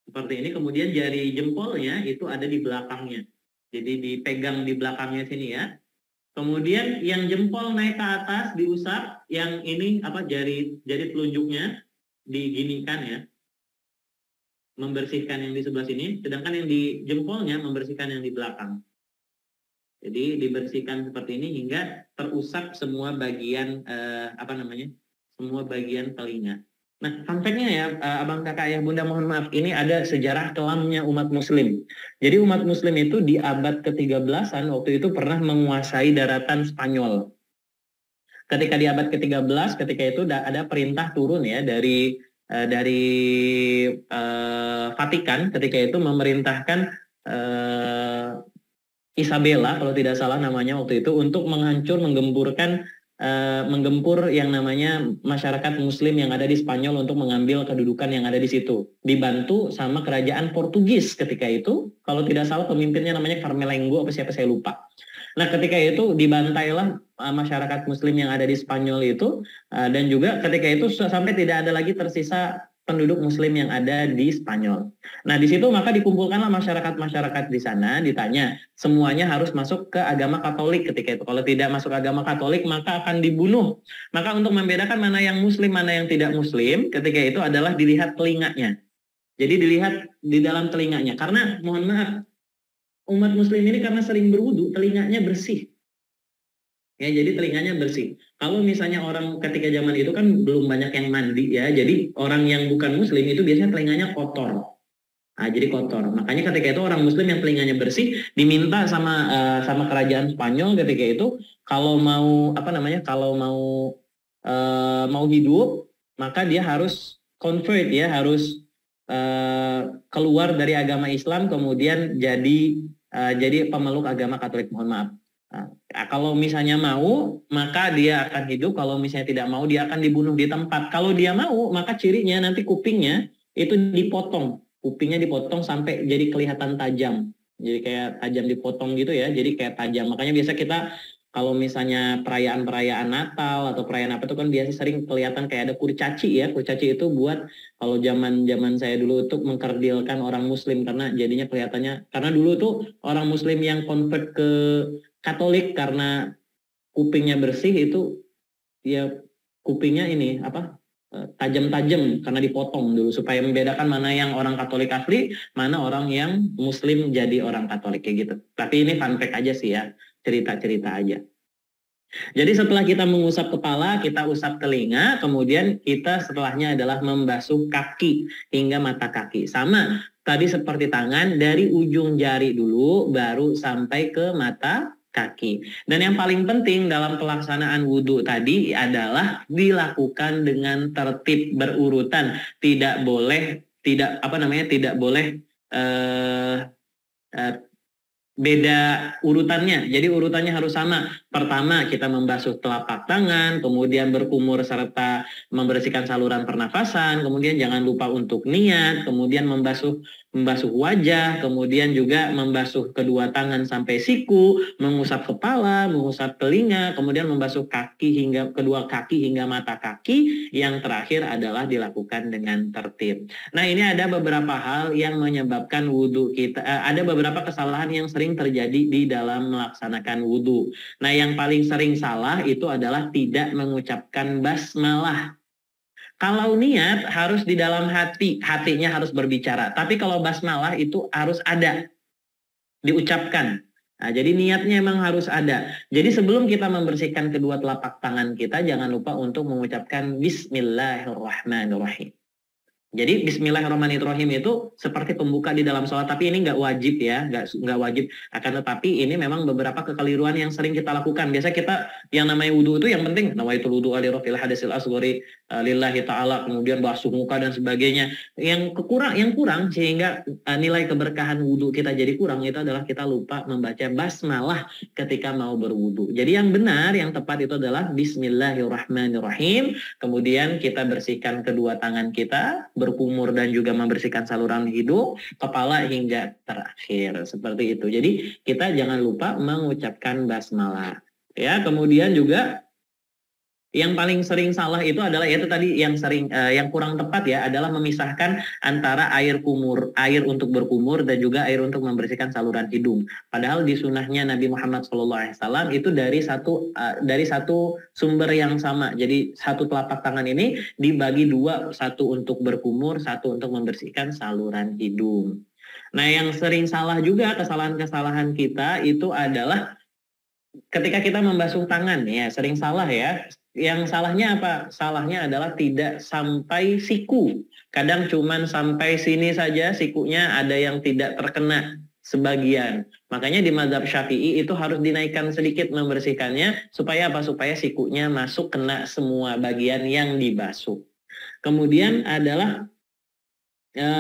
seperti ini, kemudian jari jempolnya itu ada di belakangnya. Jadi dipegang di belakangnya sini ya. Kemudian yang jempol naik ke atas diusap, yang ini apa jari telunjuknya diginikan ya, membersihkan yang di sebelah sini, sedangkan yang di jempolnya membersihkan yang di belakang. Jadi dibersihkan seperti ini hingga terusap semua bagian semua bagian telinga. Nah, fun fact-nya ya, abang kakak ayah bunda mohon maaf, ini ada sejarah kelamnya umat muslim. Jadi umat muslim itu di abad ke-13-an waktu itu pernah menguasai daratan Spanyol. Ketika di abad ke-13, ketika itu ada perintah turun ya dari Vatikan, ketika itu memerintahkan Isabella kalau tidak salah namanya waktu itu, untuk menggempur yang namanya masyarakat muslim yang ada di Spanyol untuk mengambil kedudukan yang ada di situ, dibantu sama kerajaan Portugis ketika itu, kalau tidak salah pemimpinnya namanya Carmelengo apa siapa saya lupa. Nah ketika itu dibantailah masyarakat muslim yang ada di Spanyol itu, dan juga ketika itu sampai tidak ada lagi tersisa penduduk muslim yang ada di Spanyol. Nah di situ maka dikumpulkanlah masyarakat-masyarakat di sana, ditanya semuanya harus masuk ke agama Katolik ketika itu. Kalau tidak masuk agama Katolik maka akan dibunuh. Maka untuk membedakan mana yang muslim mana yang tidak muslim ketika itu adalah dilihat telinganya. Jadi dilihat di dalam telinganya, karena mohon maaf umat muslim ini karena sering berwudu telinganya bersih. Ya, jadi telinganya bersih. Kalau misalnya orang ketika zaman itu kan belum banyak yang mandi ya, jadi orang yang bukan muslim itu biasanya telinganya kotor. Nah, jadi kotor. Makanya ketika itu orang muslim yang telinganya bersih diminta sama kerajaan Spanyol ketika itu, kalau mau mau hidup maka dia harus convert ya, harus keluar dari agama Islam kemudian jadi pemeluk agama Katolik, mohon maaf. Nah, kalau misalnya mau, maka dia akan hidup. Kalau misalnya tidak mau, dia akan dibunuh di tempat. Kalau dia mau, maka cirinya nanti kupingnya itu dipotong. Kupingnya dipotong sampai jadi kelihatan tajam. Jadi kayak tajam dipotong gitu ya, jadi kayak tajam. Makanya biasa kita kalau misalnya perayaan-perayaan Natal atau perayaan apa itu kan biasa sering kelihatan kayak ada kurcaci ya. Kurcaci itu buat kalau zaman saya dulu untuk mengkerdilkan orang muslim, karena jadinya kelihatannya, karena dulu tuh orang muslim yang convert ke Katolik karena kupingnya bersih itu ya, kupingnya ini tajam-tajam karena dipotong dulu supaya membedakan mana yang orang Katolik asli, mana orang yang muslim jadi orang Katolik kayak gitu. Tapi ini fun fact aja sih ya, cerita-cerita aja. Jadi setelah kita mengusap kepala, kita usap telinga, kemudian kita setelahnya adalah membasuh kaki hingga mata kaki. Sama tadi seperti tangan, dari ujung jari dulu baru sampai ke mata kaki. Dan yang paling penting dalam pelaksanaan wudhu tadi adalah dilakukan dengan tertib berurutan. Tidak boleh beda urutannya. Jadi urutannya harus sama. Pertama kita membasuh telapak tangan, kemudian berkumur serta membersihkan saluran pernafasan, kemudian jangan lupa untuk niat, kemudian membasuh wajah, kemudian juga membasuh kedua tangan sampai siku, mengusap kepala, mengusap telinga, kemudian membasuh kedua kaki hingga mata kaki. Yang terakhir adalah dilakukan dengan tertib. Nah, ini ada beberapa hal yang menyebabkan wudhu kita, ada beberapa kesalahan yang sering terjadi di dalam melaksanakan wudhu. Nah, yang paling sering salah itu adalah tidak mengucapkan basmalah. Kalau niat harus di dalam hati, hatinya harus berbicara. Tapi kalau basmalah itu harus ada, diucapkan. Nah, jadi niatnya memang harus ada. Jadi sebelum kita membersihkan kedua telapak tangan kita, jangan lupa untuk mengucapkan Bismillahirrahmanirrahim. Jadi Bismillahirrahmanirrahim itu seperti pembuka di dalam sholat, tapi ini nggak wajib ya, nggak wajib. Akan tetapi ini memang beberapa kekeliruan yang sering kita lakukan. Biasa kita yang namanya wudhu itu yang penting nawaitul wudhu li rafil hadasil asghari lillahi ta'ala, kemudian basuh muka dan sebagainya. Yang kurang sehingga nilai keberkahan wudhu kita jadi kurang itu adalah kita lupa membaca basmalah ketika mau berwudhu. Jadi yang benar, yang tepat itu adalah Bismillahirrahmanirrahim. Kemudian kita bersihkan kedua tangan kita, berkumur dan juga membersihkan saluran hidung, kepala hingga terakhir seperti itu. Jadi kita jangan lupa mengucapkan basmalah. Ya, kemudian juga Yang paling sering salah itu adalah itu tadi yang sering yang kurang tepat ya adalah memisahkan antara air untuk berkumur dan juga air untuk membersihkan saluran hidung. Padahal di sunnahnya Nabi Muhammad SAW itu dari satu sumber yang sama. Jadi satu telapak tangan ini dibagi dua, satu untuk berkumur, satu untuk membersihkan saluran hidung. Nah, yang sering salah juga kesalahan-kesalahan kita itu adalah ketika kita membasuh tangan ya, sering salah ya. Yang salahnya apa? Salahnya adalah tidak sampai siku. Kadang cuman sampai sini saja sikunya, ada yang tidak terkena sebagian. Makanya di mazhab Syafi'i itu harus dinaikkan sedikit membersihkannya supaya apa? Supaya sikunya masuk kena semua bagian yang dibasuh. Kemudian adalah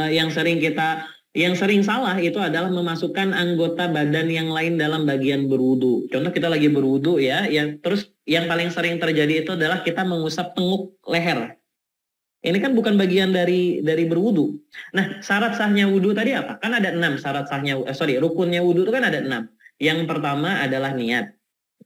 yang sering salah itu adalah memasukkan anggota badan yang lain dalam bagian berwudu. Contoh kita lagi berwudu ya, terus yang paling sering terjadi itu adalah kita mengusap tenguk leher. Ini kan bukan bagian dari berwudu. Nah, syarat sahnya wudu tadi apa? Kan ada 6 syarat sahnya, rukunnya wudu itu kan ada 6. Yang pertama adalah niat,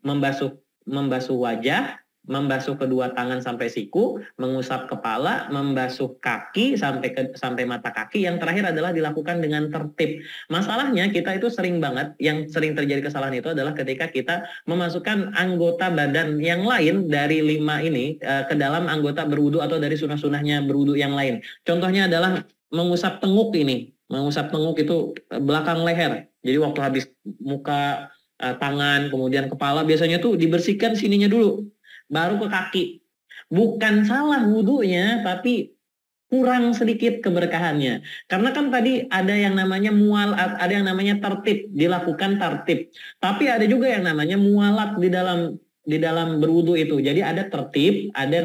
membasuh wajah, membasuh kedua tangan sampai siku, mengusap kepala, membasuh kaki sampai mata kaki. Yang terakhir adalah dilakukan dengan tertib. Masalahnya kita itu sering banget, yang sering terjadi kesalahan itu adalah ketika kita memasukkan anggota badan yang lain dari 5 ini ke dalam anggota berwudu atau dari sunah-sunahnya berwudu yang lain. Contohnya adalah mengusap tenguk ini. Mengusap tenguk itu belakang leher. Jadi waktu habis muka, tangan, kemudian kepala, biasanya tuh dibersihkan sininya dulu, baru ke kaki. Bukan salah wudunya, tapi kurang sedikit keberkahannya. Karena kan tadi ada yang namanya ada yang namanya tertib, dilakukan tertib. Tapi ada juga yang namanya mualat di dalam berwudu itu. Jadi ada tertib, ada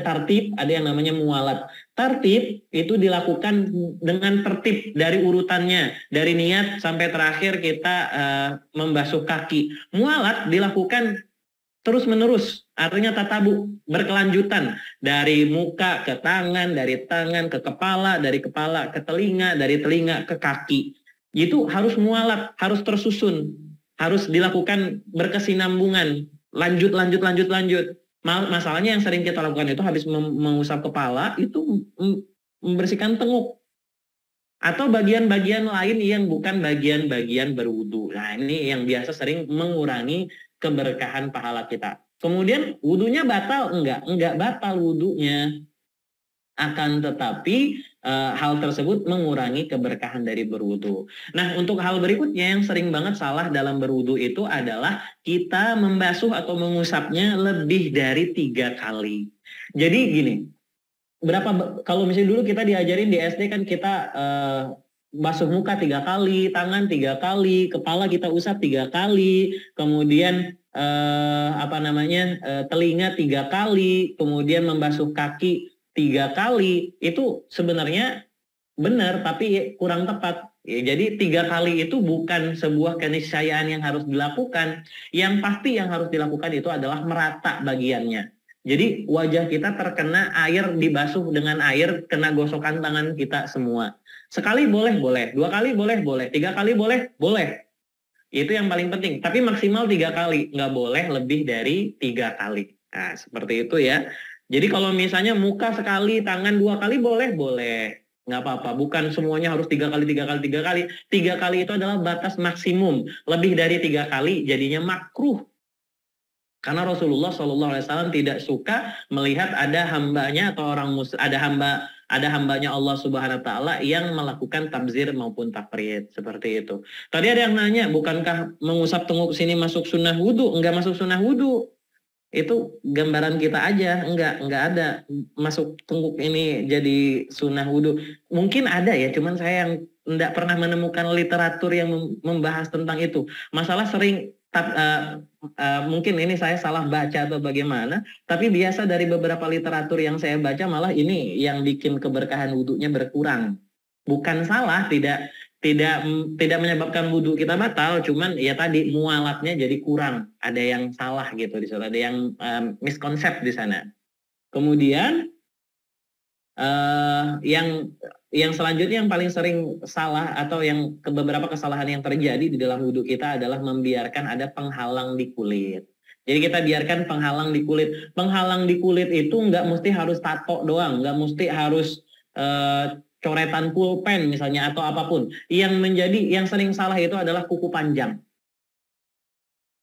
tertib, ada yang namanya mualat. Tertib itu dilakukan dengan tertib dari urutannya, dari niat sampai terakhir kita membasuh kaki. Mualat dilakukan terus-menerus, artinya tatabu, berkelanjutan dari muka ke tangan, dari tangan ke kepala, dari kepala ke telinga, dari telinga ke kaki. Itu harus mualat, harus tersusun, harus dilakukan berkesinambungan, lanjut. Masalahnya yang sering kita lakukan itu habis mengusap kepala itu membersihkan tenguk atau bagian-bagian lain yang bukan bagian-bagian berwudu. Nah, ini yang biasa sering mengurangi keberkahan pahala kita. Kemudian wudunya batal? Enggak batal wudunya. Akan tetapi hal tersebut mengurangi keberkahan dari berwudu. Nah, untuk hal berikutnya yang sering banget salah dalam berwudu itu adalah kita membasuh atau mengusapnya lebih dari 3 kali. Jadi gini, kalau misalnya dulu kita diajarin di SD kan kita basuh muka 3 kali, tangan 3 kali, kepala kita usap 3 kali, kemudian telinga 3 kali, kemudian membasuh kaki 3 kali. Itu sebenarnya benar tapi kurang tepat. Ya, jadi 3 kali itu bukan sebuah keniscayaan yang harus dilakukan. Yang pasti yang harus dilakukan itu adalah merata bagiannya. Jadi wajah kita terkena air, dibasuh dengan air, kena gosokan tangan kita semua. Sekali boleh, 2 kali boleh, 3 kali boleh. Itu yang paling penting. Tapi maksimal 3 kali, nggak boleh lebih dari 3 kali. Nah, seperti itu ya. Jadi kalau misalnya muka sekali, tangan 2 kali boleh. Nggak apa-apa. Bukan semuanya harus 3 kali. 3 kali itu adalah batas maksimum. Lebih dari 3 kali jadinya makruh. Karena Rasulullah SAW tidak suka melihat ada hambanya atau ada hambanya Allah Subhanahu Wa Taala yang melakukan tabzir maupun tafrid seperti itu. Tadi ada yang nanya, bukankah mengusap tenguk sini masuk sunnah wudu? Enggak masuk sunnah wudu. Itu gambaran kita aja, enggak ada masuk tenguk ini jadi sunnah wudu. Mungkin ada ya, cuman saya yang enggak pernah menemukan literatur yang membahas tentang itu. Masalah sering mungkin ini saya salah baca atau bagaimana, tapi biasa dari beberapa literatur yang saya baca malah ini yang bikin keberkahan wudunya berkurang. Bukan salah, tidak menyebabkan wudu kita batal, cuman ya tadi mualatnya jadi kurang, ada yang salah gitu di sana, ada yang miskonsep di sana. Kemudian yang selanjutnya yang paling sering salah atau yang beberapa kesalahan yang terjadi di dalam wudhu kita adalah membiarkan ada penghalang di kulit. Jadi kita biarkan penghalang di kulit. Penghalang di kulit itu nggak mesti harus tato doang, nggak mesti harus coretan pulpen misalnya atau apapun. Yang sering salah itu adalah kuku panjang.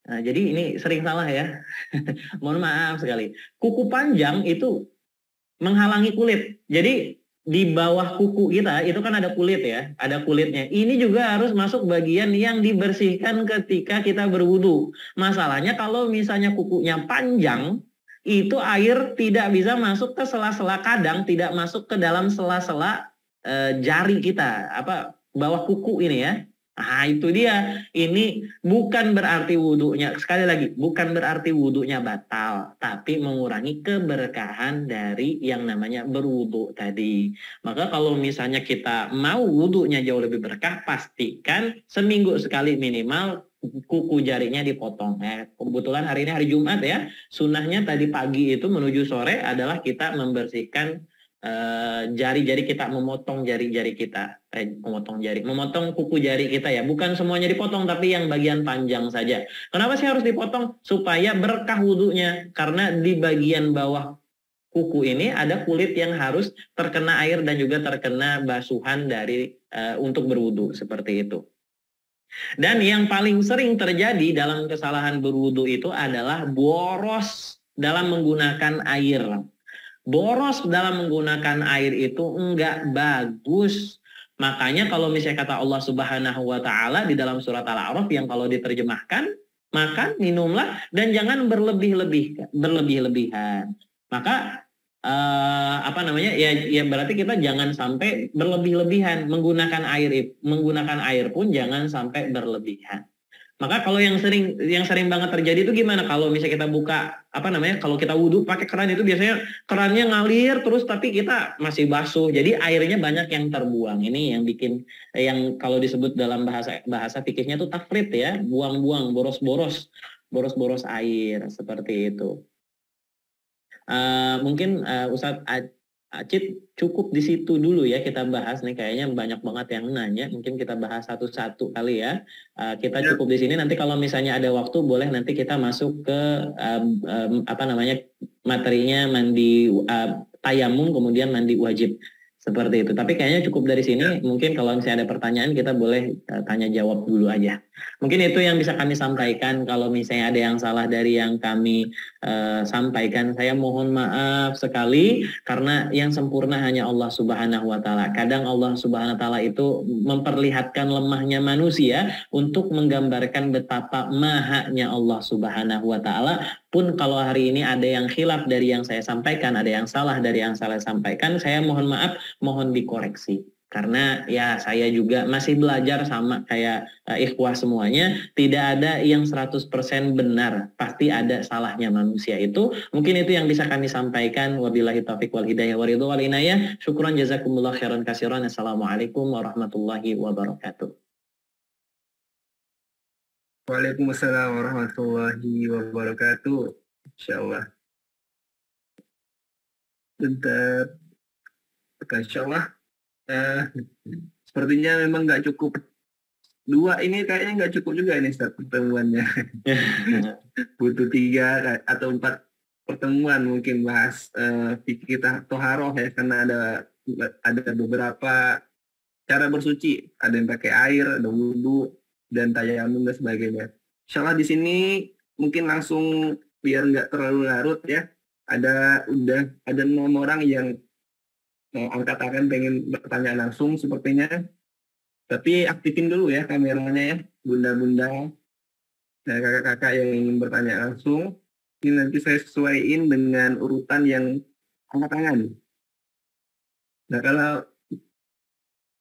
Nah, jadi ini sering salah ya. Mohon maaf sekali. Kuku panjang itu menghalangi kulit. Jadi di bawah kuku kita itu kan ada kulit ya, ada kulitnya. Ini juga harus masuk bagian yang dibersihkan ketika kita berwudu. Masalahnya kalau misalnya kukunya panjang, itu air tidak bisa masuk ke sela-sela, kadang tidak masuk ke dalam sela-sela jari kita, bawah kuku ini ya. Nah itu dia, ini bukan berarti wudhunya, sekali lagi, bukan berarti wudhunya batal, tapi mengurangi keberkahan dari yang namanya berwudhu tadi. Maka kalau misalnya kita mau wudhunya jauh lebih berkah, pastikan seminggu sekali minimal kuku jarinya dipotong. Kebetulan hari ini hari Jumat ya, sunnahnya tadi pagi itu menuju sore adalah kita membersihkan jari-jari kita, memotong jari-jari kita, memotong kuku jari kita ya, bukan semuanya dipotong tapi yang bagian panjang saja. Kenapa sih harus dipotong? Supaya berkah wudhunya, karena di bagian bawah kuku ini ada kulit yang harus terkena air dan juga terkena basuhan dari untuk berwudhu seperti itu. Dan yang paling sering terjadi dalam kesalahan berwudhu itu adalah boros dalam menggunakan air. Boros dalam menggunakan air itu enggak bagus. Makanya kalau misalnya kata Allah Subhanahu wa taala di dalam surat Al-A'raf yang kalau diterjemahkan, makan, minumlah dan jangan berlebih-lebihan. Maka ya berarti kita jangan sampai berlebih-lebihan menggunakan air pun jangan sampai berlebihan. Maka kalau yang sering banget terjadi itu gimana? Kalau misalnya kita buka kalau kita wudhu pakai keran itu biasanya kerannya ngalir terus tapi kita masih basuh. Jadi airnya banyak yang terbuang. Ini yang bikin yang kalau disebut dalam bahasa fikihnya itu tafrit ya, buang-buang, boros air seperti itu. Mungkin Ustadz Acit cukup di situ dulu ya kita bahas nih, kayaknya banyak banget yang nanya, mungkin kita bahas satu-satu kali ya. Kita cukup di sini, nanti kalau misalnya ada waktu boleh nanti kita masuk ke materinya mandi tayamum kemudian mandi wajib seperti itu. Tapi kayaknya cukup dari sini. Mungkin kalau misalnya ada pertanyaan kita boleh tanya jawab dulu aja. Mungkin itu yang bisa kami sampaikan. Kalau misalnya ada yang salah dari yang kami sampaikan, saya mohon maaf sekali karena yang sempurna hanya Allah Subhanahu wa taala. Kadang Allah Subhanahu wa taala itu memperlihatkan lemahnya manusia untuk menggambarkan betapa mahanya Allah Subhanahu wa taala. Pun kalau hari ini ada yang khilaf dari yang saya sampaikan, ada yang salah dari yang saya sampaikan, saya mohon maaf, mohon dikoreksi. Karena ya saya juga masih belajar sama kayak ikhwah semuanya, tidak ada yang 100% benar, pasti ada salahnya manusia itu. Mungkin itu yang bisa kami sampaikan. Wabillahi taufiq wal hidayah wa ridho wal inayah. Syukran jazakumullah khairan katsiran. Assalamualaikum warahmatullahi wabarakatuh. Waalaikumsalam warahmatullahi wabarakatuh. Insyaallah. Bentar. Insyaallah. Sepertinya memang nggak cukup. Dua ini kayaknya nggak cukup juga ini Ustaz pertemuannya. Butuh 3 atau 4 pertemuan mungkin bahas fikih toharoh ya, karena ada beberapa cara bersuci, ada yang pakai air, ada wudhu dan tayamum dan sebagainya. Insyaallah di sini mungkin langsung biar nggak terlalu larut ya. Ada 6 orang yang angkat tangan pengen bertanya langsung sepertinya. Tapi aktifin dulu ya kameranya ya, bunda-bunda dan kakak-kakak yang ingin bertanya langsung. Ini nanti saya sesuaiin dengan urutan yang angkat tangan. Nah kalau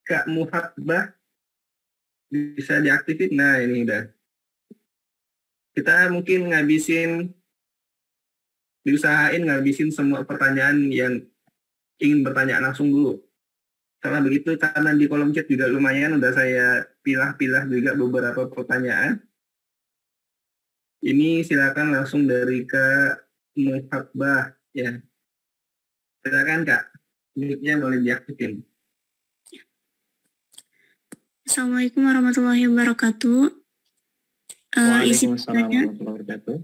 Kak Muhabbah bisa diaktifin, nah ini udah. Kita mungkin diusahain ngabisin semua pertanyaan yang ingin bertanya langsung dulu. Karena begitu, karena di kolom chat juga lumayan udah saya pilah-pilah juga beberapa pertanyaan. Ini silakan langsung dari Kak Muhabbah ya. Silakan Kak, mic-nya boleh diaktifin. Assalamualaikum warahmatullahi wabarakatuh. Waalaikumsalam warahmatullahi wabarakatuh.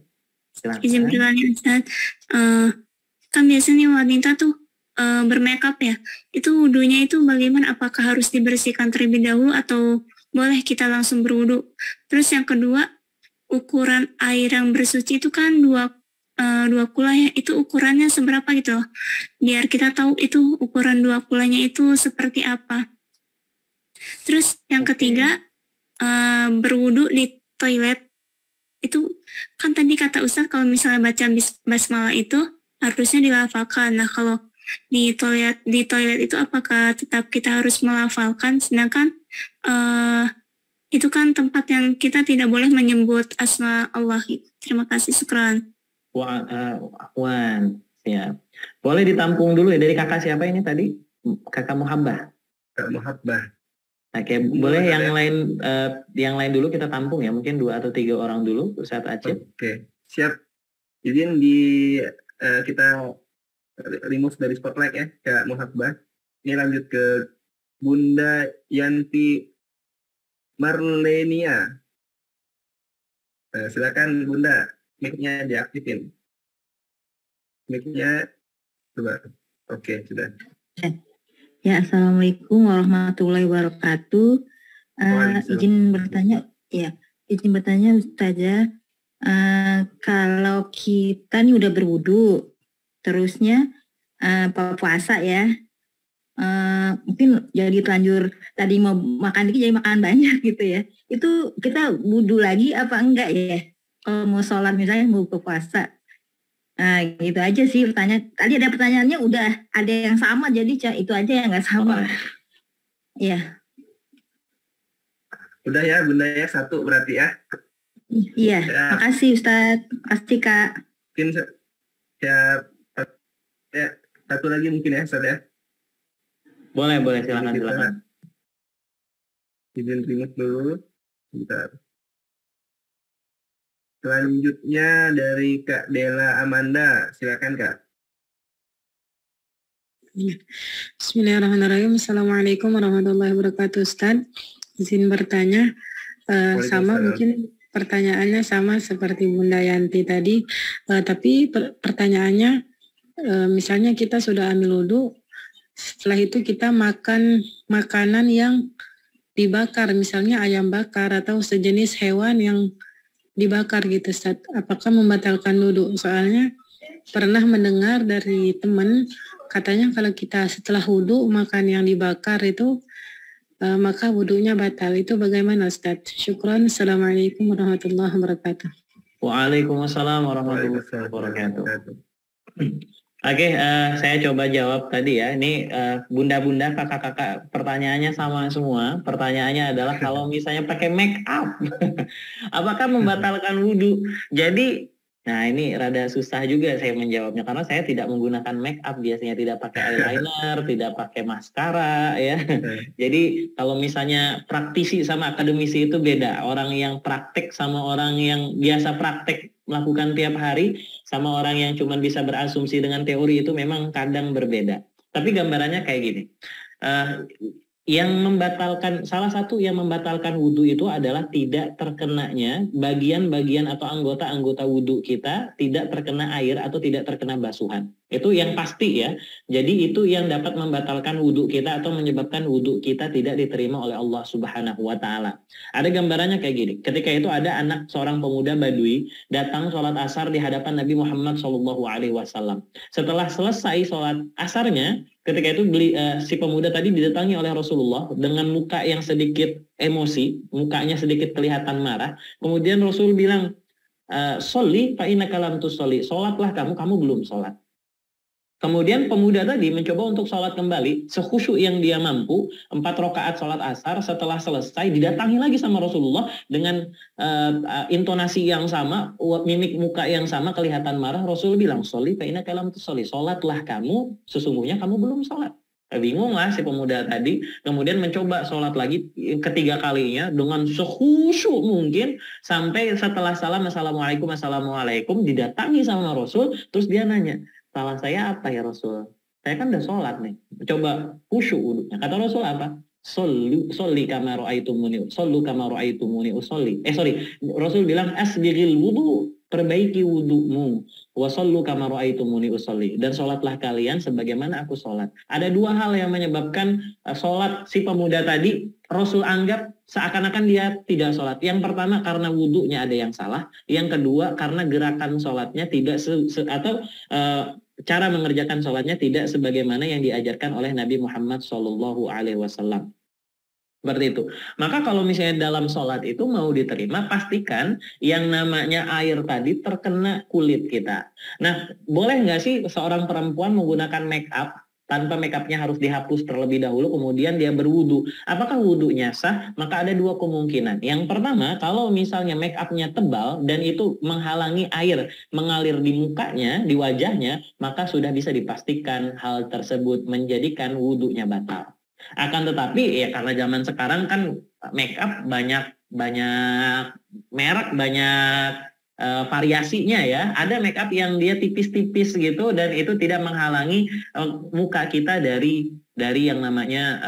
izin Silakan. bertanya Ustaz. Kan biasanya wanita tuh bermakeup ya. Itu wudunya itu bagaimana? Apakah harus dibersihkan terlebih dahulu atau boleh kita langsung berwudu? Terus yang kedua, ukuran air yang bersuci itu kan dua kula ya. Itu ukurannya seberapa gitu loh. Biar kita tahu itu ukuran 2 kulanya itu seperti apa. Terus yang ketiga, berwudu di toilet itu kan tadi kata Ustaz kalau misalnya baca basmalah itu harusnya dilafalkan. Nah kalau di toilet itu apakah tetap kita harus melafalkan, sedangkan itu kan tempat yang kita tidak boleh menyebut asma Allah. Terima kasih, syukran. Wan, siap. Boleh ditampung dulu ya dari kakak siapa ini tadi? Kakak Muhabbah. Kak Muhabbah. Oke, boleh yang lain dulu kita tampung ya, mungkin 2 atau 3 orang dulu, Ustaz Aceh. Oke, siap. Izin kita remove dari spotlight ya, Kak Muhabbah. Ini lanjut ke Bunda Yanti Marlenia. Silakan Bunda, mic-nya diaktifin. Mic-nya coba. Oke, sudah. Ya, Assalamualaikum warahmatullahi wabarakatuh. Izin bertanya Ustazah, kalau kita nih udah berwudu, terusnya puasa ya, mungkin jadi terlanjur tadi mau makan dikit jadi makan banyak gitu ya, itu kita wudu lagi apa enggak ya? Kalau mau sholat misalnya mau puasa. Nah, gitu aja sih pertanyaan. Tadi ada pertanyaannya udah ada yang sama, jadi itu aja yang nggak sama. Iya. Udah ya Bunda ya, 1 berarti ya. Iya, Ya. Makasih Ustadz. Makasih Kak. Mungkin ya 1 lagi mungkin ya Ustaz ya. Boleh, silakan. Izin remote dulu. Bentar. Selanjutnya dari Kak Dela Amanda, silakan Kak. Bismillahirrahmanirrahim. Assalamualaikum warahmatullahi wabarakatuh, Ustaz. Izin bertanya, sama mungkin pertanyaannya sama seperti Bunda Yanti tadi, tapi pertanyaannya, misalnya kita sudah ambil wudhu, setelah itu kita makan makanan yang dibakar, misalnya ayam bakar atau sejenis hewan yang dibakar gitu, Ustaz. Apakah membatalkan wudhu? Soalnya pernah mendengar dari teman, katanya kalau kita setelah wudhu makan yang dibakar itu maka wudhunya batal. Itu bagaimana, Ustaz? Syukran. Assalamualaikum warahmatullahi wabarakatuh. Waalaikumsalam warahmatullahi wabarakatuh. Oke, saya coba jawab tadi ya. Ini bunda-bunda, kakak-kakak, pertanyaannya sama semua. Pertanyaannya adalah kalau misalnya pakai make up, apakah membatalkan wudhu? Jadi, nah ini rada susah juga saya menjawabnya karena saya tidak menggunakan make up, biasanya tidak pakai eyeliner, tidak pakai maskara ya. Jadi kalau misalnya praktisi sama akademisi itu beda. Orang yang praktek sama orang yang biasa praktek melakukan tiap hari sama orang yang cuma bisa berasumsi dengan teori itu memang kadang berbeda. Tapi gambarannya kayak gini. Salah satu yang membatalkan wudhu itu adalah tidak terkenanya bagian-bagian atau anggota-anggota wudhu kita tidak terkena air atau tidak terkena basuhan. Itu yang pasti ya. Jadi itu yang dapat membatalkan wudhu kita atau menyebabkan wudhu kita tidak diterima oleh Allah Subhanahu wa Ta'ala. Ada gambarannya kayak gini. Ketika itu ada anak seorang pemuda Badui datang sholat asar di hadapan Nabi Muhammad SAW. Setelah selesai sholat asarnya, ketika itu si pemuda tadi didatangi oleh Rasulullah dengan muka yang sedikit emosi, mukanya sedikit kelihatan marah. Kemudian Rasul bilang, "Sholli fa innaka lam tusolli." Sholatlah kamu belum sholat. Kemudian pemuda tadi mencoba untuk sholat kembali, sekhusyuk yang dia mampu, 4 rakaat sholat asar. Setelah selesai didatangi lagi sama Rasulullah dengan intonasi yang sama, mimik muka yang sama, kelihatan marah. Rasul bilang, "Sholli fa innaka lam tusolli." Sholatlah kamu, sesungguhnya kamu belum sholat. Bingung lah si pemuda tadi, kemudian mencoba sholat lagi ketiga kalinya dengan sekhusyuk mungkin, sampai setelah salam assalamualaikum didatangi sama Rasul. Terus dia nanya, "Salah saya apa ya Rasul? Saya kan udah sholat nih." Coba khusyuk wudhunya. Kata Rasul apa? Sholli kama ra'aitumuni usolli. Rasul bilang asbiril wudu. perbaiki wudumu, wa shollu kama ra'aitumuni usolli, dan sholatlah kalian sebagaimana aku sholat. Ada dua hal yang menyebabkan sholat si pemuda tadi Rasul anggap seakan-akan dia tidak sholat. Yang pertama karena wudunya ada yang salah, yang kedua karena gerakan sholatnya tidak cara mengerjakan sholatnya tidak sebagaimana yang diajarkan oleh Nabi Muhammad SAW. Seperti itu. Maka kalau misalnya dalam sholat itu mau diterima, pastikan yang namanya air tadi terkena kulit kita. Nah, boleh nggak sih seorang perempuan menggunakan make up, tanpa make upnya harus dihapus terlebih dahulu, kemudian dia berwudu? Apakah wudunya sah? Maka ada dua kemungkinan. Yang pertama, kalau misalnya make upnya tebal dan itu menghalangi air mengalir di mukanya, di wajahnya, maka sudah bisa dipastikan hal tersebut menjadikan wudunya batal. Akan tetapi ya karena zaman sekarang kan make up banyak merek, banyak variasinya ya. Ada make up yang dia tipis-tipis gitu dan itu tidak menghalangi muka kita dari yang namanya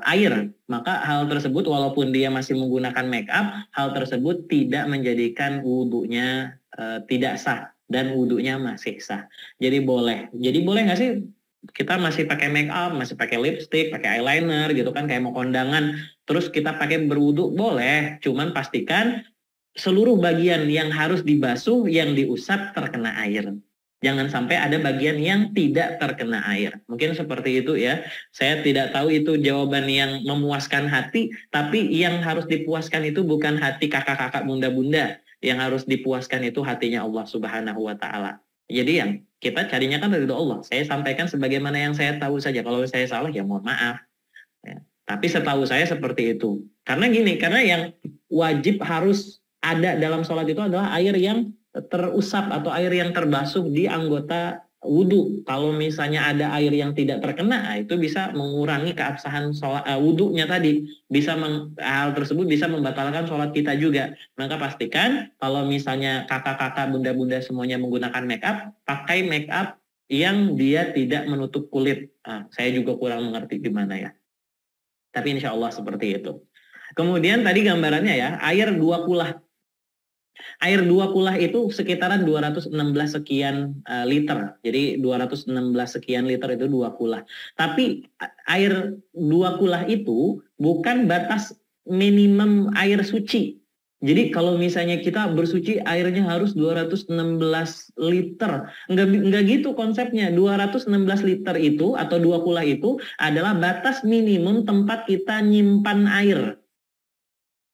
air. Maka hal tersebut walaupun dia masih menggunakan make up, hal tersebut tidak menjadikan wudunya tidak sah dan wudunya masih sah. Jadi boleh nggak sih kita masih pakai make up, masih pakai lipstick, pakai eyeliner gitu kan, kayak mau kondangan, terus kita pakai berwudu? Boleh, cuman pastikan seluruh bagian yang harus dibasuh, yang diusap terkena air. Jangan sampai ada bagian yang tidak terkena air. Mungkin seperti itu ya. Saya tidak tahu itu jawaban yang memuaskan hati, tapi yang harus dipuaskan itu bukan hati kakak-kakak, bunda-bunda. Yang harus dipuaskan itu hatinya Allah Subhanahu wa Ta'ala. Jadi yang kita carinya kan dari Allah. Saya sampaikan sebagaimana yang saya tahu saja. Kalau saya salah ya mohon maaf. Ya. Tapi setahu saya seperti itu. Karena yang wajib harus ada dalam sholat itu adalah air yang terusap atau air yang terbasuh di anggota wudu. Kalau misalnya ada air yang tidak terkena, itu bisa mengurangi keabsahan wudunya tadi. Hal tersebut bisa membatalkan sholat kita juga. Maka pastikan kalau misalnya kakak-kakak, bunda-bunda semuanya menggunakan make up, pakai make up yang dia tidak menutup kulit. Saya juga kurang mengerti gimana ya. Tapi insya Allah seperti itu. Kemudian tadi gambarannya ya, air 2 kulah. Air 2 kulah itu sekitaran 216 sekian liter. Jadi 216 sekian liter itu 2 kulah. Tapi air 2 kulah itu bukan batas minimum air suci. Jadi kalau misalnya kita bersuci airnya harus 216 liter. Enggak gitu konsepnya. 216 liter itu atau 2 kulah itu adalah batas minimum tempat kita nyimpan air.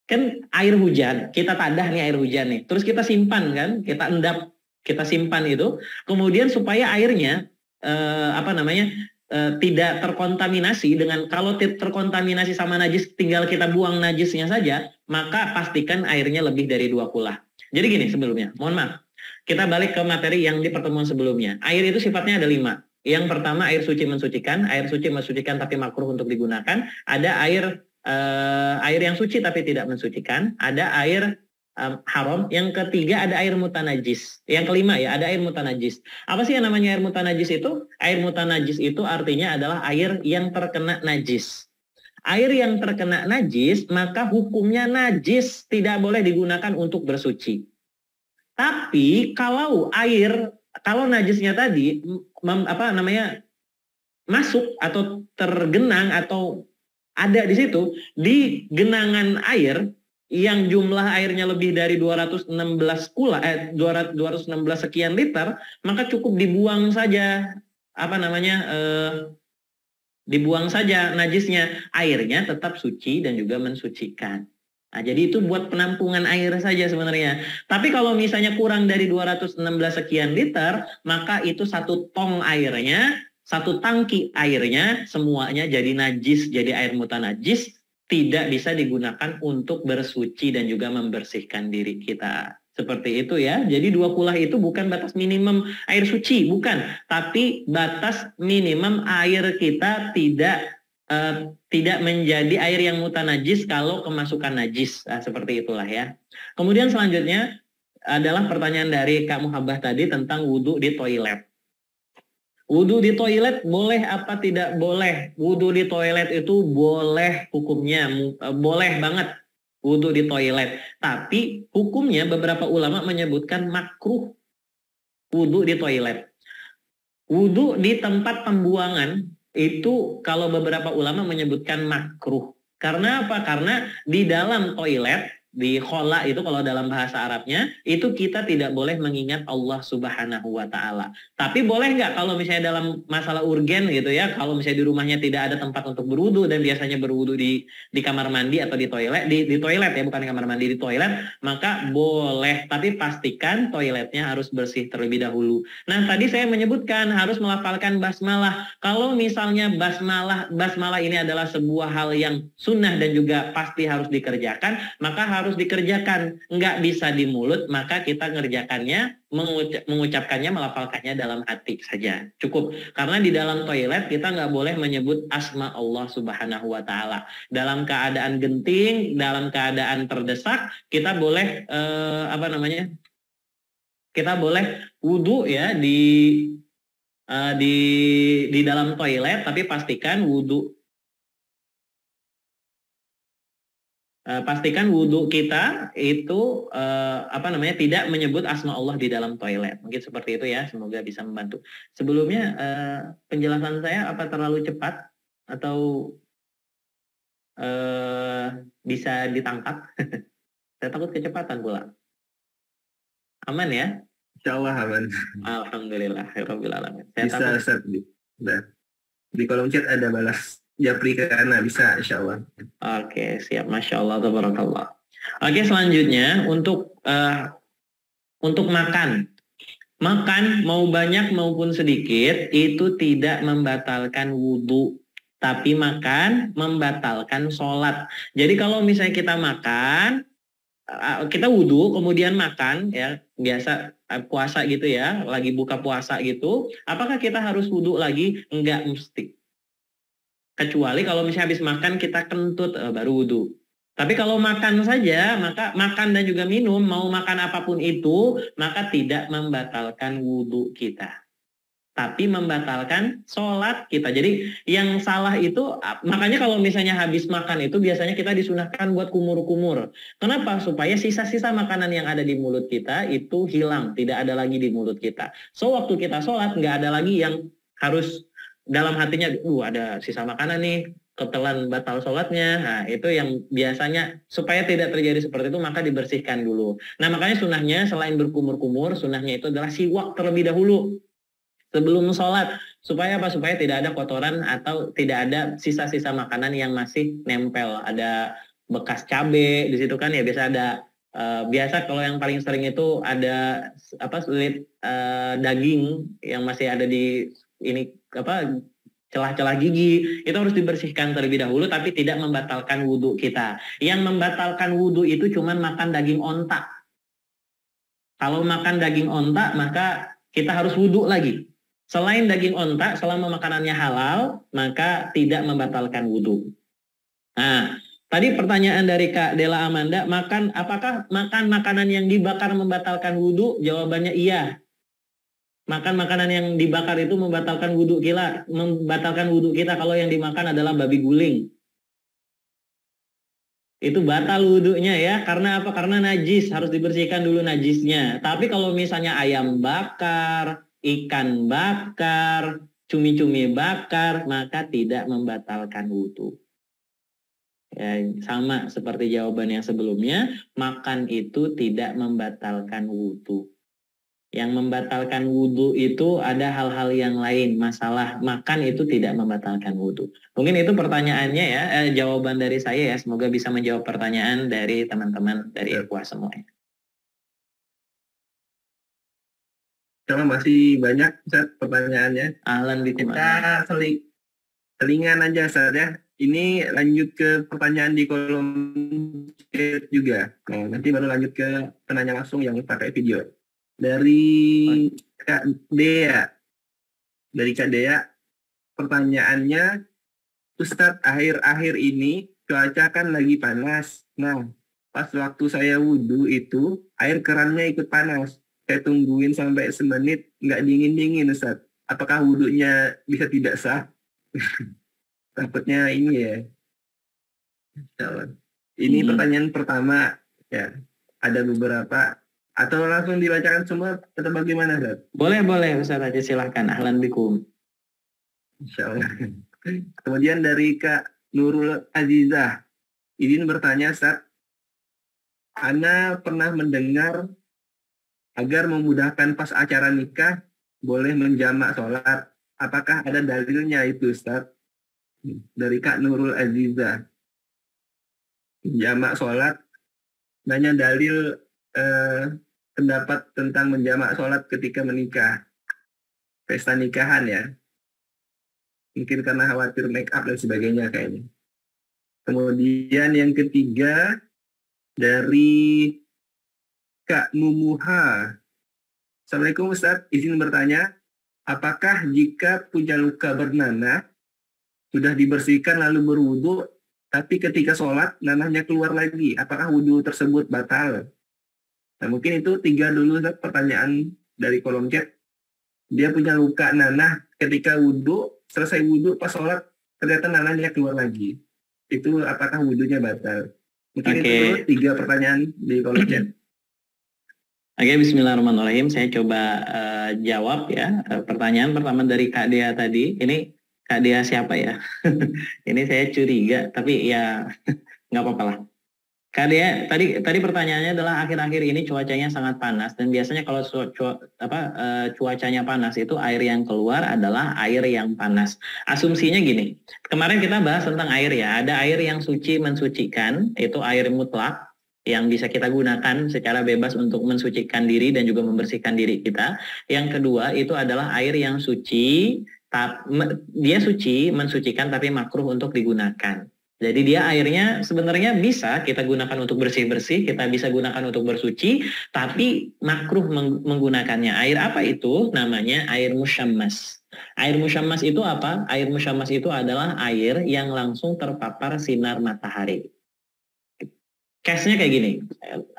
Kan air hujan, kita tadah nih air hujan nih, terus kita simpan kan, kita endap, kita simpan itu, kemudian supaya airnya tidak terkontaminasi dengan, kalau terkontaminasi sama najis tinggal kita buang najisnya saja, maka pastikan airnya lebih dari 2 kulah. Jadi gini sebelumnya, mohon maaf, kita balik ke materi yang di pertemuan sebelumnya. Air itu sifatnya ada 5. Yang pertama air suci mensucikan tapi makruh untuk digunakan. Ada air yang suci tapi tidak mensucikan, ada air haram, yang ketiga ada air mutanajis, yang kelima ya ada air mutanajis. Apa sih yang namanya air mutanajis itu? Air mutanajis itu artinya adalah air yang terkena najis. Air yang terkena najis maka hukumnya najis, tidak boleh digunakan untuk bersuci. Tapi kalau najisnya tadi masuk atau tergenang atau ada di situ, di genangan air yang jumlah airnya lebih dari 216 sekian liter, maka cukup dibuang saja dibuang saja najisnya, airnya tetap suci dan juga mensucikan. Nah, jadi itu buat penampungan air saja sebenarnya. Tapi kalau misalnya kurang dari 216 sekian liter, maka itu 1 tong airnya, 1 tangki airnya semuanya jadi najis, jadi air mutanajis, tidak bisa digunakan untuk bersuci dan juga membersihkan diri kita. Seperti itu ya. Jadi 2 kulah itu bukan batas minimum air suci, bukan. Tapi batas minimum air kita tidak menjadi air yang mutanajis kalau kemasukan najis. Nah, seperti itulah ya. Kemudian selanjutnya adalah pertanyaan dari Kak Muhabbah tadi tentang wudhu di toilet. Wudhu di toilet boleh apa tidak boleh? Wudhu di toilet itu boleh hukumnya, boleh banget. wudhu di toilet. Tapi hukumnya beberapa ulama menyebutkan makruh wudhu di toilet. Wudhu di tempat pembuangan itu kalau beberapa ulama menyebutkan makruh. Karena apa? Karena di dalam toilet, di khola itu kalau dalam bahasa Arabnya, itu kita tidak boleh mengingat Allah Subhanahu wa Ta'ala. Tapi boleh nggak kalau misalnya dalam masalah urgen gitu ya, kalau misalnya di rumahnya tidak ada tempat untuk berwudu dan biasanya berwudu di kamar mandi atau di toilet, di toilet ya, bukan di kamar mandi, di toilet, maka boleh. Tapi pastikan toiletnya harus bersih terlebih dahulu. Nah, tadi saya menyebutkan harus melafalkan basmalah. Kalau misalnya basmalah ini adalah sebuah hal yang sunnah dan juga pasti harus dikerjakan, maka harus dikerjakan, nggak bisa di mulut, maka kita ngerjakannya, mengucapkannya, melafalkannya dalam hati saja, cukup. Karena di dalam toilet kita nggak boleh menyebut asma Allah Subhanahu wa Ta'ala. Dalam keadaan genting, dalam keadaan terdesak, kita boleh kita boleh wudhu ya di dalam toilet, tapi pastikan wudhu kita itu tidak menyebut asma Allah di dalam toilet. Mungkin seperti itu ya, semoga bisa membantu. Sebelumnya penjelasan saya apa terlalu cepat atau bisa ditangkap? Saya takut kecepatan pula. Aman ya? Insya Allah aman. Alhamdulillah. Bisa di kolom chat ada balas Japri ke Ana, bisa insya Allah. Oke, siap. Masya Allah, tabarakallah. Oke, selanjutnya untuk makan. Makan mau banyak maupun sedikit itu tidak membatalkan wudhu. Tapi makan membatalkan sholat. Jadi kalau misalnya kita makan, kita wudhu kemudian makan ya, biasa puasa gitu ya, lagi buka puasa gitu, apakah kita harus wudhu lagi? Enggak mesti. Kecuali kalau misalnya habis makan kita kentut baru wudhu. Tapi kalau makan saja, maka makan dan juga minum, mau makan apapun itu, maka tidak membatalkan wudhu kita. Tapi membatalkan sholat kita. Jadi yang salah itu, makanya kalau misalnya habis makan itu biasanya kita disunahkan buat kumur-kumur. Kenapa? Supaya sisa-sisa makanan yang ada di mulut kita itu hilang, tidak ada lagi di mulut kita. So waktu kita sholat nggak ada lagi yang harus dalam hatinya, ada sisa makanan nih, ketelan batal sholatnya. Nah itu yang biasanya supaya tidak terjadi seperti itu maka dibersihkan dulu. Nah makanya sunahnya selain berkumur-kumur, sunahnya itu adalah siwak terlebih dahulu sebelum sholat. Supaya apa? Supaya tidak ada kotoran atau tidak ada sisa-sisa makanan yang masih nempel. Ada bekas cabai di situ kan ya, biasa ada. Biasa kalau yang paling sering itu ada sulit daging yang masih ada di celah-celah gigi, itu harus dibersihkan terlebih dahulu, tapi tidak membatalkan wudhu kita. Yang membatalkan wudhu itu cuma makan daging onta. Kalau makan daging onta maka kita harus wudhu lagi. Selain daging onta, selama makanannya halal, maka tidak membatalkan wudhu. Nah, tadi pertanyaan dari Kak Dela Amanda, apakah makan makanan yang dibakar membatalkan wudhu? Jawabannya iya. Makan makanan yang dibakar itu membatalkan wudhu kita kalau yang dimakan adalah babi guling. Itu batal wudhunya ya. Karena apa? Karena najis, harus dibersihkan dulu najisnya. Tapi kalau misalnya ayam bakar, ikan bakar, cumi-cumi bakar, maka tidak membatalkan wudhu. Ya, sama seperti jawaban yang sebelumnya, makan itu tidak membatalkan wudhu. Yang membatalkan wudhu itu ada hal-hal yang lain. Masalah makan itu tidak membatalkan wudhu. Mungkin itu pertanyaannya ya, jawaban dari saya ya. Semoga bisa menjawab pertanyaan dari teman-teman dari Ikhwah semuanya. Kalau masih banyak Ustaz pertanyaannya. Ahlan bikum. Kita selingan aja Ustaz ya. Ini lanjut ke pertanyaan di kolom chat juga. Nah, nanti baru lanjut ke penanya langsung yang pakai video. Dari Kak Dea. Pertanyaannya, Ustadz, akhir-akhir ini cuaca kan lagi panas. Nah, pas waktu saya wudhu itu, air kerannya ikut panas. Saya tungguin sampai semenit, nggak dingin-dingin Ustadz. Apakah wudhunya bisa tidak sah? Takutnya ini ya. Ini pertanyaan pertama ya. Ada beberapa atau langsung dibacakan semua atau bagaimana, Ustaz? Boleh Ustaz aja, silahkan. Ahlan bikum. Insyaallah. Kemudian dari Kak Nurul Azizah, izin bertanya, Ustaz. Ana pernah mendengar agar memudahkan pas acara nikah boleh menjamak sholat. Apakah ada dalilnya itu, Ustaz? Dari Kak Nurul Azizah. Jamak sholat, banyak dalil pendapat tentang menjamak sholat ketika menikah. Pesta nikahan ya. Mungkin karena khawatir make up dan sebagainya kayaknya. Kemudian yang ketiga, dari Kak Mumuha. Assalamualaikum Ustaz, izin bertanya, apakah jika punya luka bernanah, sudah dibersihkan lalu berwudu, tapi ketika sholat nanahnya keluar lagi, apakah wudu tersebut batal? Nah mungkin itu 3 dulu Ustaz, pertanyaan dari kolom chat. Dia punya luka nanah ketika wudu, selesai wudu pas sholat ternyata nanahnya keluar lagi. Itu apakah wudunya batal? Mungkin itu dulu 3 pertanyaan di kolom chat. Oke, bismillahirrahmanirrahim. Saya coba jawab ya. Pertanyaan pertama dari Kak Dea tadi. Ini Kak Dea siapa ya? Ini saya curiga, tapi ya nggak apa-apa lah. Kak Dea, tadi pertanyaannya adalah akhir-akhir ini cuacanya sangat panas, dan biasanya kalau cuacanya panas itu air yang keluar adalah air yang panas. Asumsinya gini, kemarin kita bahas tentang air ya. Ada air yang suci mensucikan, itu air mutlak, yang bisa kita gunakan secara bebas untuk mensucikan diri dan juga membersihkan diri kita. Yang kedua itu adalah air yang suci, dia suci, mensucikan tapi makruh untuk digunakan. Jadi dia airnya sebenarnya bisa kita gunakan untuk bersih-bersih, kita bisa gunakan untuk bersuci, tapi makruh menggunakannya. Air apa itu? Namanya air musyammas. Air musyammas itu apa? Air musyammas itu adalah air yang langsung terpapar sinar matahari. Case-nya kayak gini,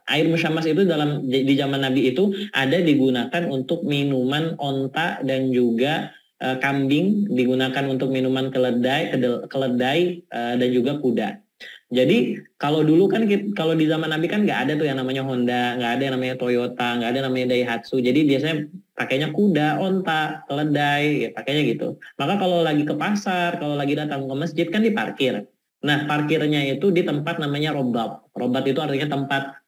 air musyammas itu di zaman Nabi itu ada digunakan untuk minuman onta dan juga kambing, digunakan untuk minuman keledai dan juga kuda. Jadi kalau dulu kan, kalau di zaman Nabi kan nggak ada tuh yang namanya Honda, nggak ada yang namanya Toyota, nggak ada yang namanya Daihatsu. Jadi biasanya pakainya kuda, onta, keledai, ya pakainya gitu. Maka kalau lagi ke pasar, kalau lagi datang ke masjid kan diparkir. Nah, parkirnya itu di tempat namanya robat. Robat itu artinya tempat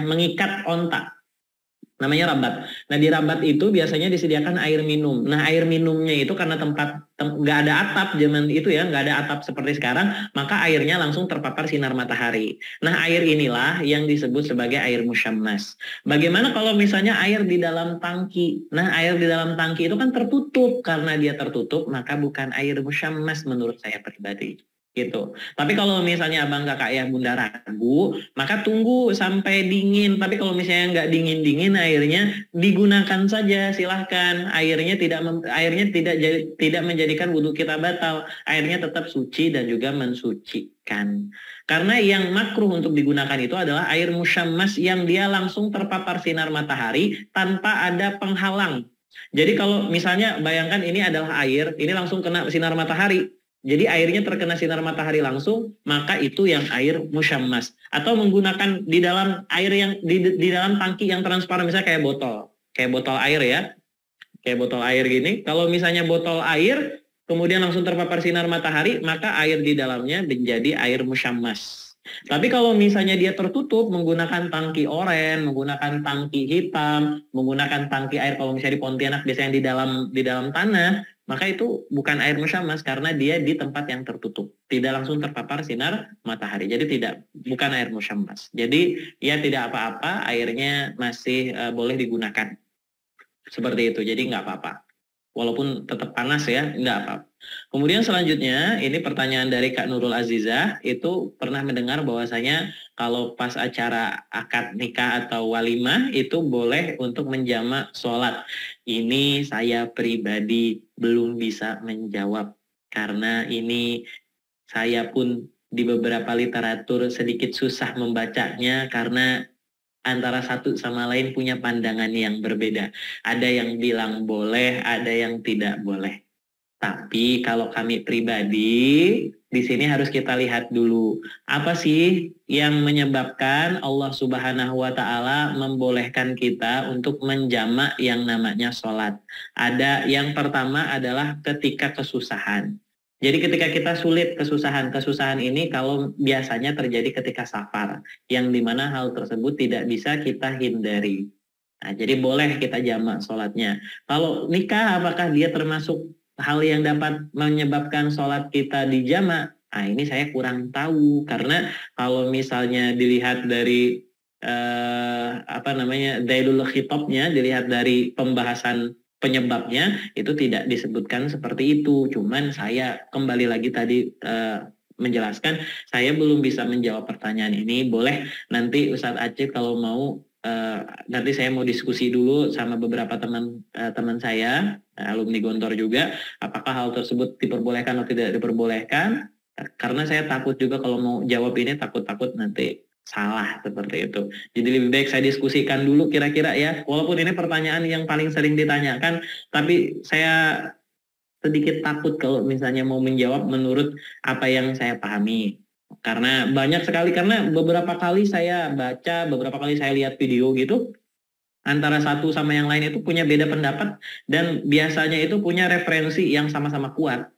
mengikat onta. Namanya rabat. Nah, di rabat itu biasanya disediakan air minum. Nah, air minumnya itu karena nggak ada atap zaman itu ya, nggak ada atap seperti sekarang, maka airnya langsung terpapar sinar matahari. Nah, air inilah yang disebut sebagai air musyammas. Bagaimana kalau misalnya air di dalam tangki? Nah, air di dalam tangki itu kan tertutup. Karena dia tertutup, maka bukan air musyammas menurut saya pribadi. Gitu. Tapi kalau misalnya abang kakak ya bunda ragu, maka tunggu sampai dingin. Tapi kalau misalnya nggak dingin airnya digunakan saja, silahkan. Airnya tidak menjadikan wudhu kita batal. Airnya tetap suci dan juga mensucikan. Karena yang makruh untuk digunakan itu adalah air musyammas yang dia langsung terpapar sinar matahari tanpa ada penghalang. Jadi kalau misalnya bayangkan ini adalah air, ini langsung kena sinar matahari. Jadi airnya terkena sinar matahari langsung, maka itu yang air musyammas. Atau menggunakan di dalam air yang di dalam tangki yang transparan, misalnya kayak botol air ya, kayak botol air gini. Kalau misalnya botol air kemudian langsung terpapar sinar matahari, maka air di dalamnya menjadi air musyammas. Tapi kalau misalnya dia tertutup menggunakan tangki oren, menggunakan tangki hitam, menggunakan tangki air kalau misalnya di Pontianak biasanya di dalam tanah, maka itu bukan air musyammas karena dia di tempat yang tertutup, tidak langsung terpapar sinar matahari. Jadi bukan air musyammas. Jadi ya tidak apa-apa, airnya masih boleh digunakan. Seperti itu. Jadi nggak apa-apa. Walaupun tetap panas ya, nggak apa-apa. Kemudian selanjutnya, ini pertanyaan dari Kak Nurul Azizah, itu pernah mendengar bahwasanya kalau pas acara akad nikah atau walimah, itu boleh untuk menjamak sholat. Ini saya pribadi belum bisa menjawab, karena ini saya pun di beberapa literatur sedikit susah membacanya, karena antara satu sama lain punya pandangan yang berbeda. Ada yang bilang boleh, ada yang tidak boleh. Tapi kalau kami pribadi, di sini harus kita lihat dulu. Apa sih yang menyebabkan Allah Subhanahu wa Ta'ala membolehkan kita untuk menjamak yang namanya sholat? Ada yang pertama adalah ketika kesusahan. Jadi ketika kita sulit kesusahan ini kalau biasanya terjadi ketika safar, yang dimana hal tersebut tidak bisa kita hindari. Nah, jadi boleh kita jamak sholatnya. Kalau nikah, apakah dia termasuk hal yang dapat menyebabkan sholat kita dijamak? Nah, ini saya kurang tahu, karena kalau misalnya dilihat dari dalil khitabnya, dilihat dari pembahasan penyebabnya, itu tidak disebutkan seperti itu. Cuman saya kembali lagi tadi menjelaskan, saya belum bisa menjawab pertanyaan ini. Boleh nanti Ustadz Aceh kalau mau, nanti saya mau diskusi dulu sama beberapa teman saya, alumni Gontor juga, apakah hal tersebut diperbolehkan atau tidak diperbolehkan. Karena saya takut juga kalau mau jawab ini, takut nanti salah seperti itu. Jadi lebih baik saya diskusikan dulu kira-kira ya. Walaupun ini pertanyaan yang paling sering ditanyakan, tapi saya sedikit takut kalau misalnya mau menjawab menurut apa yang saya pahami. Karena banyak sekali, karena beberapa kali saya baca, beberapa kali saya lihat video gitu, antara satu sama yang lain itu punya beda pendapat, dan biasanya itu punya referensi yang sama-sama kuat.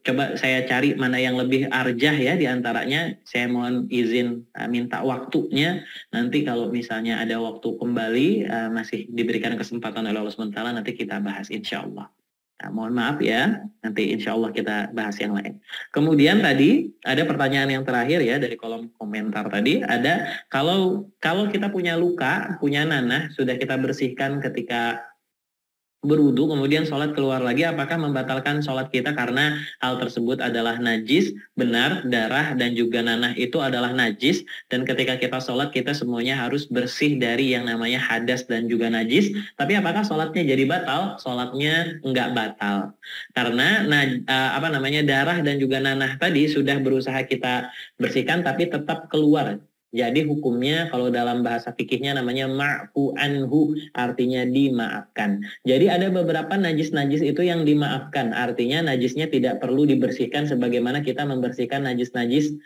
Coba saya cari mana yang lebih arjah ya di antaranya. Saya mohon izin minta waktunya. Nanti kalau misalnya ada waktu kembali, masih diberikan kesempatan oleh Allah SWT, nanti kita bahas insya Allah. Nah, mohon maaf ya, nanti insya Allah kita bahas yang lain. Kemudian tadi ada pertanyaan yang terakhir ya dari kolom komentar tadi. Ada kalau kita punya luka, punya nanah, sudah kita bersihkan ketika berwudu, kemudian sholat keluar lagi, apakah membatalkan sholat kita karena hal tersebut adalah najis? Benar, darah dan juga nanah itu adalah najis, dan ketika kita sholat kita semuanya harus bersih dari yang namanya hadas dan juga najis. Tapi apakah sholatnya jadi batal? Sholatnya enggak batal, karena darah dan juga nanah tadi sudah berusaha kita bersihkan tapi tetap keluar. Jadi hukumnya kalau dalam bahasa fikihnya namanya ma'fu anhu, artinya dimaafkan. Jadi ada beberapa najis-najis itu yang dimaafkan, artinya najisnya tidak perlu dibersihkan sebagaimana kita membersihkan najis-najis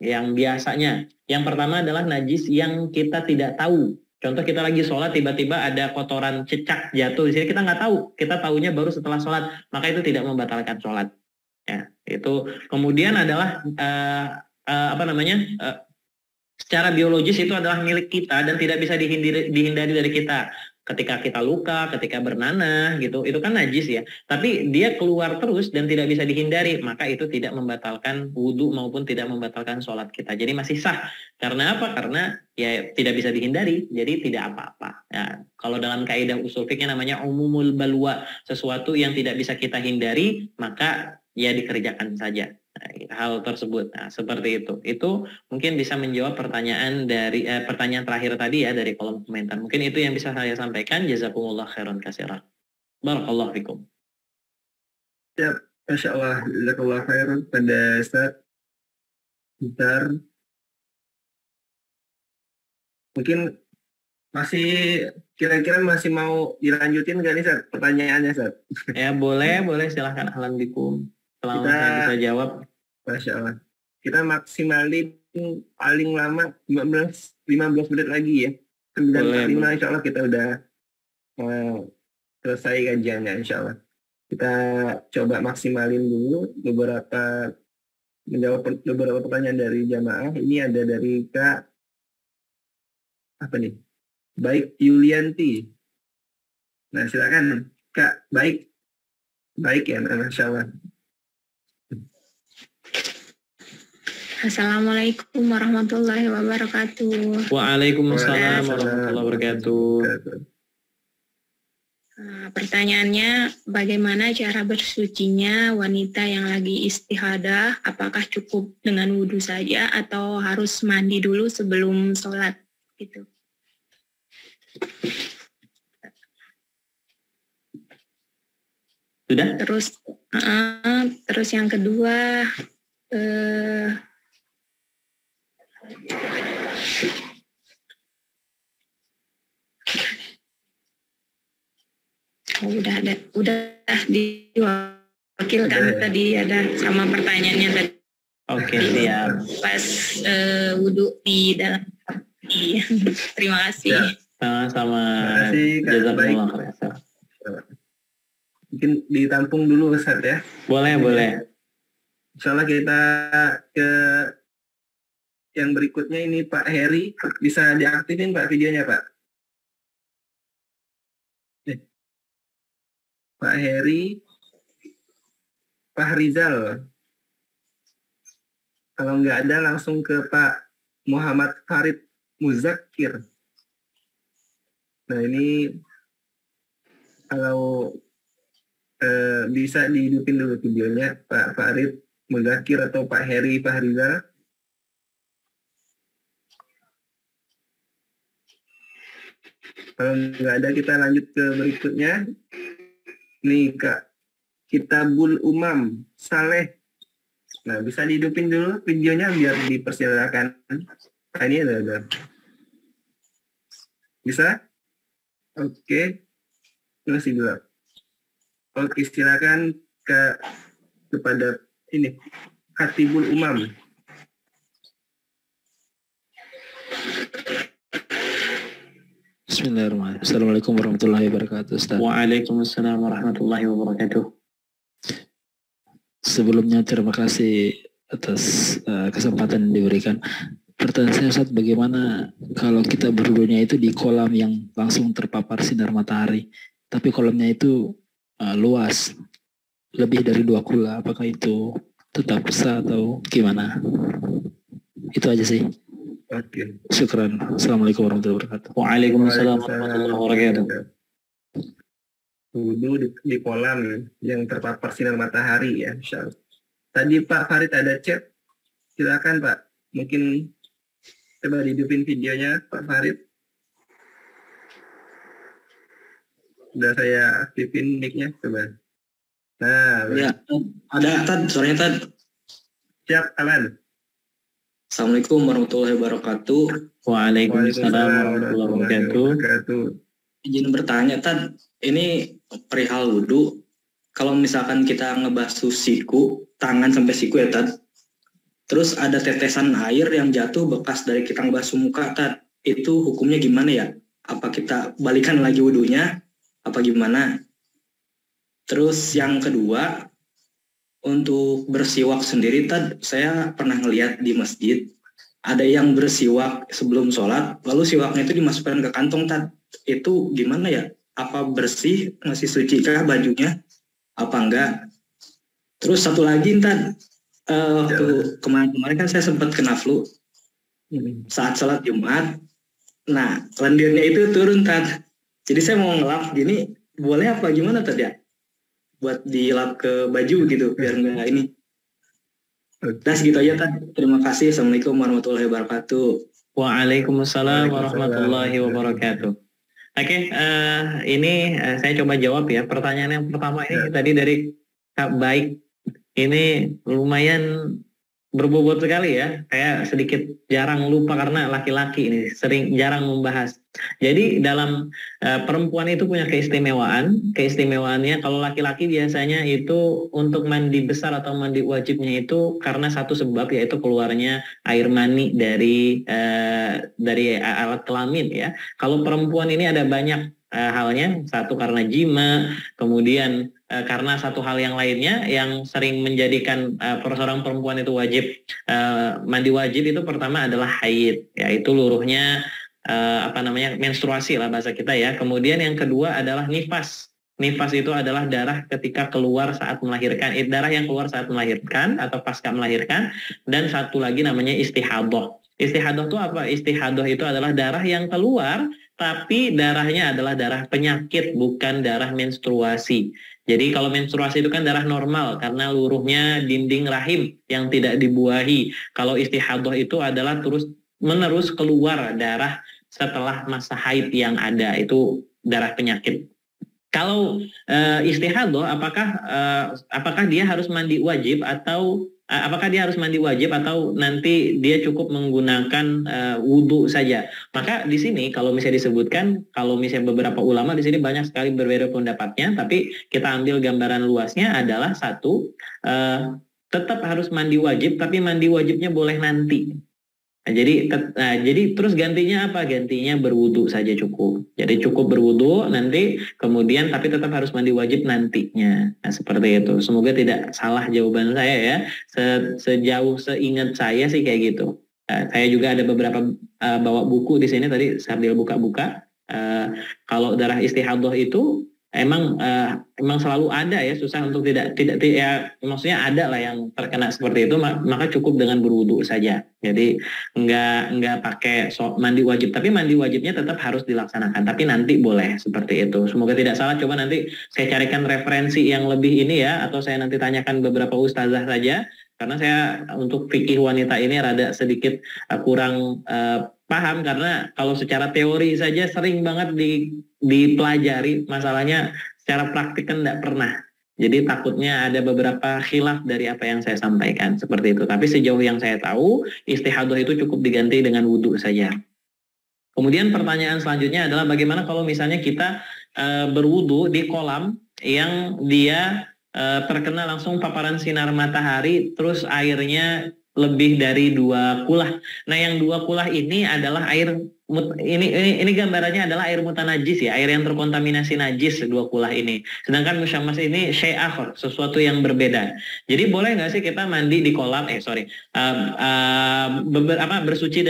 yang biasanya. Yang pertama adalah najis yang kita tidak tahu. Contoh kita lagi sholat tiba-tiba ada kotoran cecak jatuh di sini, kita nggak tahu, kita tahunya baru setelah sholat, maka itu tidak membatalkan sholat. Ya, itu kemudian adalah secara biologis itu adalah milik kita dan tidak bisa dihindari dari kita. Ketika kita luka, ketika bernanah gitu, itu kan najis ya. Tapi dia keluar terus dan tidak bisa dihindari, maka itu tidak membatalkan wudu maupun tidak membatalkan sholat kita. Jadi masih sah. Karena apa? Karena ya tidak bisa dihindari, jadi tidak apa-apa. Ya, kalau dalam kaidah usul fikih namanya umumul balwa, sesuatu yang tidak bisa kita hindari, maka ya dikerjakan saja hal tersebut. Nah, seperti itu. Itu mungkin bisa menjawab pertanyaan dari pertanyaan terakhir tadi ya dari kolom komentar. Mungkin itu yang bisa saya sampaikan. Jazakumullah khairan katsiran. Barakallahu fikum. Ya, Masya Allah. Jazakallah khairan pada saat bentar. Mungkin masih kira-kira masih mau dilanjutin nggak nih, Sat? Pertanyaannya, Sat? Ya, boleh silahkan. Ahlan bikum. Selama saya bisa jawab. Masya Allah. Kita maksimalin paling lama 15 menit lagi ya. 9:45 insya Allah kita udah selesai kajiannya insya Allah. Kita coba maksimalin dulu menjawab beberapa pertanyaan dari jamaah. Ini ada dari Kak Baik Yulianti. Nah silakan Kak Baik ya, Masya Allah. Assalamualaikum warahmatullahi wabarakatuh. Waalaikumsalam warahmatullahi wabarakatuh. Pertanyaannya, bagaimana cara bersucinya wanita yang lagi istihadah? Apakah cukup dengan wudhu saja atau harus mandi dulu sebelum sholat? Gitu. Sudah? Terus yang kedua, udah diwakilkan tadi ada sama pertanyaannya tadi. Oke, siap. Pas wudhu di dalam. Iya. Terima kasih. Ya. Sama-sama. Jazakallah khairan. Mungkin ditampung dulu Ustaz ya. Boleh. Insyaallah kita ke yang berikutnya ini Pak Heri, bisa diaktifin Pak videonya Pak. Pak Heri, Pak Rizal. Kalau nggak ada langsung ke Pak Muhammad Farid Muzakir. Nah ini kalau bisa dihidupin dulu videonya Pak Farid Muzakir atau Pak Heri Fahrizal. Kalau nggak ada kita lanjut ke berikutnya. Nih Kak, Kitabul Umam Saleh. Nah bisa dihidupin dulu videonya biar dipersilakan. Nah, ini ada. Bisa? Oke. Masih dulu. Oke, silakan kepada ini Khatibul Umam. Bismillahirrahmanirrahim. Assalamualaikum warahmatullahi wabarakatuh, Ustaz. Waalaikumsalam warahmatullahi wabarakatuh. Sebelumnya terima kasih atas kesempatan yang diberikan. Pertanyaan saya, Ustaz, bagaimana kalau kita berwudunya itu di kolam yang langsung terpapar sinar matahari, tapi kolamnya itu luas, lebih dari 2 kula, apakah itu tetap sah atau gimana? Itu aja sih. Oke. Syukran. Assalamualaikum warahmatullahi wabarakatuh. Waalaikumsalam warahmatullahi wabarakatuh. Wudhu di kolam yang terpapar sinar matahari ya, insyaallah. Tadi Pak Farid ada chat, silakan Pak. Mungkin coba dihidupin videonya Pak Farid. Sudah saya aktifin mic-nya, coba. Nah, ya, ada Tad, suaranya Tad. Siap, aman. Assalamualaikum warahmatullahi wabarakatuh. Waalaikumsalam warahmatullahi wabarakatuh. Izin bertanya Tad, ini perihal wudhu. Kalau misalkan kita ngebasuh siku, tangan sampai siku ya Tad, terus ada tetesan air yang jatuh bekas dari kita ngebasuh muka Tad, itu hukumnya gimana ya? Apa kita balikan lagi wudhunya? Apa gimana? Terus yang kedua, untuk bersiwak sendiri Tad, saya pernah ngelihat di masjid, ada yang bersiwak sebelum sholat, lalu siwaknya itu dimasukkan ke kantong Tad. Itu gimana ya? Apa bersih, masih suci kah bajunya? Apa enggak? Terus satu lagi Tad, waktu kemarin kan saya sempat kena flu saat sholat Jumat. Nah, lendirnya itu turun Tad. Jadi saya mau ngelap gini, boleh apa gimana Tad ya? Buat dilap ke baju gitu, biar enggak ini. Nah segitu aja Tad. Terima kasih. Assalamualaikum warahmatullahi wabarakatuh. Waalaikumsalam warahmatullahi wabarakatuh. Oke, ini saya coba jawab ya. Pertanyaan yang pertama ini tadi dari Kak Baik. Ini lumayan berbobot sekali ya. Saya sedikit jarang lupa karena laki-laki ini jarang membahas. Jadi dalam perempuan itu punya keistimewaannya. Kalau laki-laki biasanya itu untuk mandi besar atau mandi wajibnya itu karena satu sebab, yaitu keluarnya air mani dari alat kelamin ya. Kalau perempuan ini ada banyak halnya. Satu karena jima, kemudian karena satu hal yang lainnya yang sering menjadikan seorang perempuan itu wajib mandi wajib itu pertama adalah haid, yaitu luruhnya menstruasi lah bahasa kita ya. Kemudian yang kedua adalah nifas. Nifas itu adalah darah ketika keluar saat melahirkan, darah yang keluar saat melahirkan atau pasca melahirkan. Dan satu lagi namanya istihadah. Istihadah itu apa? Istihadah itu adalah darah yang keluar tapi darahnya adalah darah penyakit, bukan darah menstruasi. Jadi kalau menstruasi itu kan darah normal karena luruhnya dinding rahim yang tidak dibuahi. Kalau istihadah itu adalah terus-menerus keluar darah setelah masa haid yang ada, itu darah penyakit. Kalau istihadah apakah dia harus mandi wajib atau apakah dia harus mandi wajib atau nanti dia cukup menggunakan wudhu saja. Maka di sini kalau misalnya disebutkan, kalau misalnya beberapa ulama di sini banyak sekali berbeda pendapatnya, tapi kita ambil gambaran luasnya adalah satu, tetap harus mandi wajib, tapi mandi wajibnya boleh nanti. Nah, jadi terus gantinya apa? Gantinya berwudu saja cukup. Jadi cukup berwudu nanti, kemudian tapi tetap harus mandi wajib nantinya. Nah, seperti itu. Semoga tidak salah jawaban saya ya. Sejauh seingat saya sih kayak gitu. Saya juga ada beberapa bawa buku di sini tadi sambil buka-buka. Kalau darah istihadah itu emang selalu ada ya, susah untuk tidak ya, maksudnya ada lah yang terkena seperti itu, maka cukup dengan berwudu saja. Jadi nggak pakai mandi wajib, tapi mandi wajibnya tetap harus dilaksanakan, tapi nanti boleh seperti itu. Semoga tidak salah. Coba nanti saya carikan referensi yang lebih ini ya, atau saya nanti tanyakan beberapa ustazah saja, karena saya untuk fikih wanita ini rada sedikit kurang paham, karena kalau secara teori saja sering banget dipelajari, masalahnya secara praktik kan tidak pernah. Jadi takutnya ada beberapa khilaf dari apa yang saya sampaikan seperti itu. Tapi sejauh yang saya tahu, istihadah itu cukup diganti dengan wudhu saja. Kemudian pertanyaan selanjutnya adalah bagaimana kalau misalnya kita berwudhu di kolam yang dia terkena langsung paparan sinar matahari, terus airnya lebih dari 2 kulah. Nah, yang 2 kulah ini adalah air, ini gambarannya adalah air mutanajis ya, air yang terkontaminasi najis 2 kulah ini. Sedangkan musyammas ini syai' akhar, sesuatu yang berbeda. Jadi boleh nggak sih kita mandi di kolam, bersuci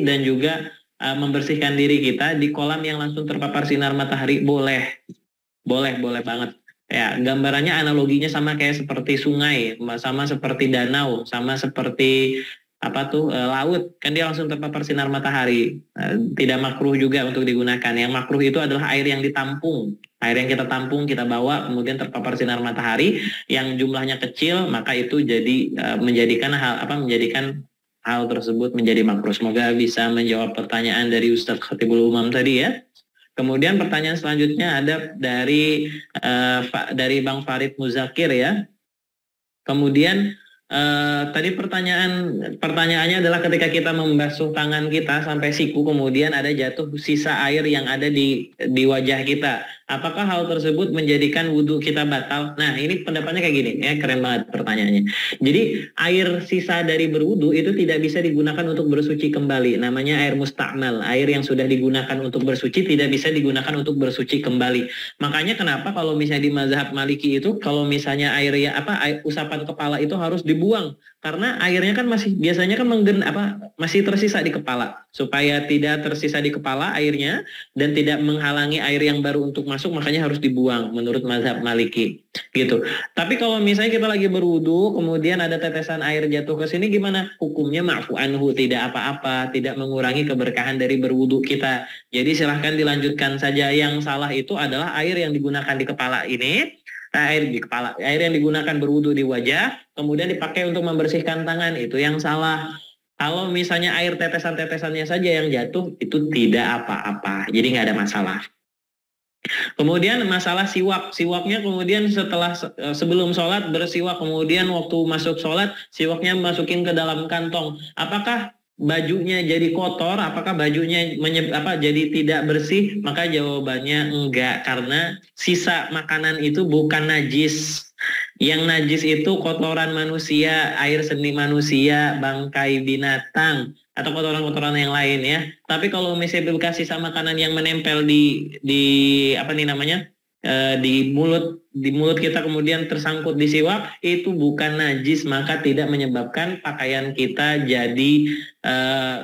dan juga membersihkan diri kita di kolam yang langsung terpapar sinar matahari? Boleh banget. Ya, gambarannya analoginya sama kayak seperti sungai, sama seperti danau, sama seperti laut, kan dia langsung terpapar sinar matahari. Tidak makruh juga untuk digunakan. Yang makruh itu adalah air yang ditampung, air yang kita tampung, kita bawa, kemudian terpapar sinar matahari yang jumlahnya kecil, maka itu jadi menjadikan hal tersebut menjadi makruh. Semoga bisa menjawab pertanyaan dari Ustadz Khatibul Umam tadi ya. Kemudian pertanyaan selanjutnya ada dari Bang Farid Muzakir ya. Kemudian tadi pertanyaannya adalah ketika kita membasuh tangan kita sampai siku, kemudian ada jatuh sisa air yang ada di wajah kita. Apakah hal tersebut menjadikan wudhu kita batal? Nah, ini pendapatnya kayak gini ya, keren banget pertanyaannya. Jadi air sisa dari berwudhu itu tidak bisa digunakan untuk bersuci kembali. Namanya air mustakmal, air yang sudah digunakan untuk bersuci tidak bisa digunakan untuk bersuci kembali. Makanya kenapa kalau misalnya di mazhab Maliki itu kalau misalnya air usapan kepala itu harus dibuang, karena airnya kan biasanya kan masih tersisa di kepala. Supaya tidak tersisa di kepala airnya dan tidak menghalangi air yang baru untuk masuk, makanya harus dibuang menurut mazhab Maliki gitu. Tapi kalau misalnya kita lagi berwudu kemudian ada tetesan air jatuh ke sini, gimana hukumnya? Ma'fu anhu, tidak apa-apa, tidak mengurangi keberkahan dari berwudu kita. Jadi silahkan dilanjutkan saja. Yang salah itu adalah air yang digunakan di kepala ini, air yang digunakan berwudu di wajah kemudian dipakai untuk membersihkan tangan, itu yang salah. Kalau misalnya air tetesan-tetesannya saja yang jatuh, itu tidak apa-apa, jadi nggak ada masalah. Kemudian masalah siwaknya, kemudian sebelum sholat bersiwak, kemudian waktu masuk sholat siwaknya masukin ke dalam kantong. Apakah bajunya jadi kotor? Apakah bajunya jadi tidak bersih? Maka jawabannya enggak, karena sisa makanan itu bukan najis. Yang najis itu kotoran manusia, air seni manusia, bangkai binatang, atau kotoran-kotoran yang lain ya. Tapi kalau misalnya bekas sisa makanan yang menempel di mulut kita kemudian tersangkut di siwak, itu bukan najis, maka tidak menyebabkan pakaian kita jadi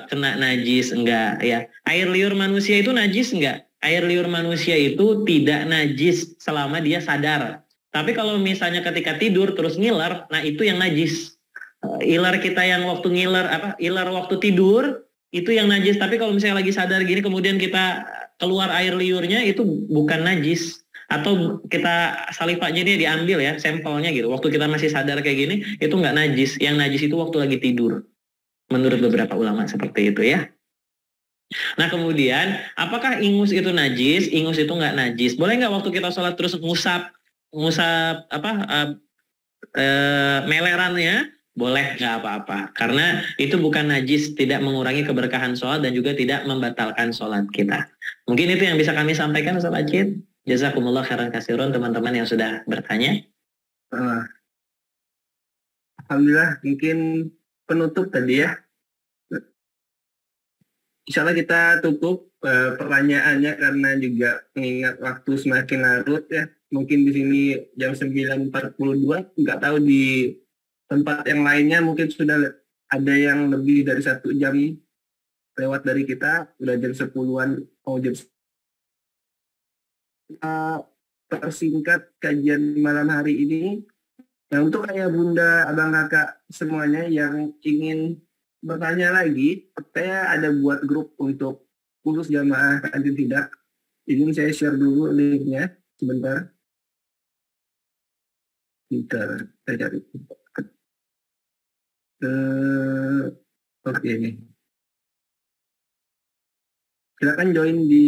kena najis, enggak ya. Air liur manusia itu najis enggak? Air liur manusia itu tidak najis selama dia sadar. Tapi kalau misalnya ketika tidur terus ngiler, nah itu yang najis. Iler kita yang waktu iler waktu tidur itu yang najis. Tapi kalau misalnya lagi sadar gini kemudian kita keluar air liurnya, itu bukan najis. Atau kita salivanya dia diambil ya sampelnya gitu, waktu kita masih sadar kayak gini, itu nggak najis. Yang najis itu waktu lagi tidur, menurut beberapa ulama seperti itu ya. Nah kemudian apakah ingus itu najis? Ingus itu nggak najis. Boleh nggak waktu kita sholat terus ngusap melerannya boleh, nggak apa-apa. Karena itu bukan najis, tidak mengurangi keberkahan sholat dan juga tidak membatalkan sholat kita. Mungkin itu yang bisa kami sampaikan, Ustaz Acid. Jazakumullah khairan katsiran teman-teman yang sudah bertanya. Alhamdulillah, mungkin penutup tadi ya. Insya Allah kita tutup pertanyaannya karena juga mengingat waktu semakin larut ya. Mungkin di sini jam 9.42, nggak tahu di tempat yang lainnya mungkin sudah ada yang lebih dari 1 jam lewat dari kita, udah jam 10-an, jam persingkat kajian malam hari ini. Nah, untuk ayah bunda, abang kakak semuanya yang ingin bertanya lagi, saya ada buat grup untuk khusus jamaah kantin tidak. Izin saya share dulu linknya sebentar. Saya cari. Oke nih. Silakan join di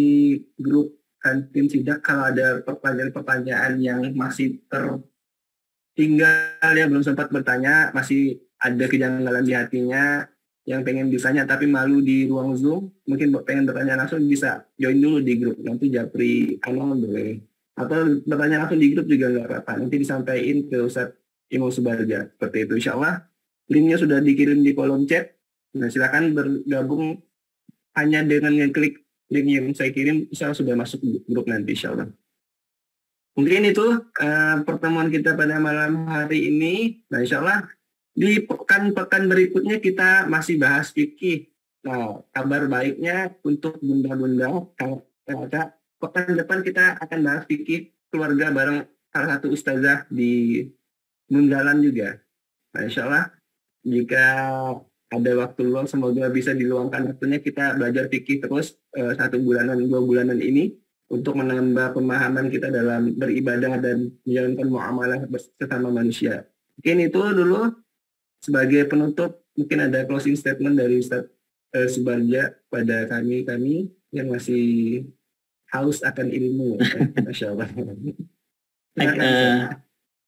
grup kantin sidak kalau ada pertanyaan-pertanyaan yang masih tertinggal ya, belum sempat bertanya, masih ada kejanggalan di hatinya yang pengen ditanya tapi malu di ruang Zoom, mungkin pengen bertanya langsung bisa join dulu di grup, nanti Japri Anwar boleh, atau bertanya langsung di grup juga nggak apa-apa, nanti disampaikan ke Ustadz Imam Subarja seperti itu. Insya Allah linknya sudah dikirim di kolom chat. Nah, silakan bergabung hanya dengan ngeklik link yang saya kirim, insya Allah sudah masuk grup nanti insya Allah. Mungkin itu pertemuan kita pada malam hari ini. Nah, insya Allah di pekan-pekan berikutnya kita masih bahas fikih. Nah, kabar baiknya untuk bunda-bunda, kalau ada pekan depan kita akan bahas fikih keluarga bareng salah satu ustazah di Munjalan juga. Nah, insya Allah jika ada waktu luang, semoga bisa diluangkan waktunya kita belajar fikih terus 1 bulanan, 2 bulanan ini untuk menambah pemahaman kita dalam beribadah dan menjalankan muamalah bersama manusia. Mungkin itu dulu sebagai penutup. Mungkin ada closing statement dari Ustaz Subarja pada kami yang masih haus akan ilmu. Masya Allah.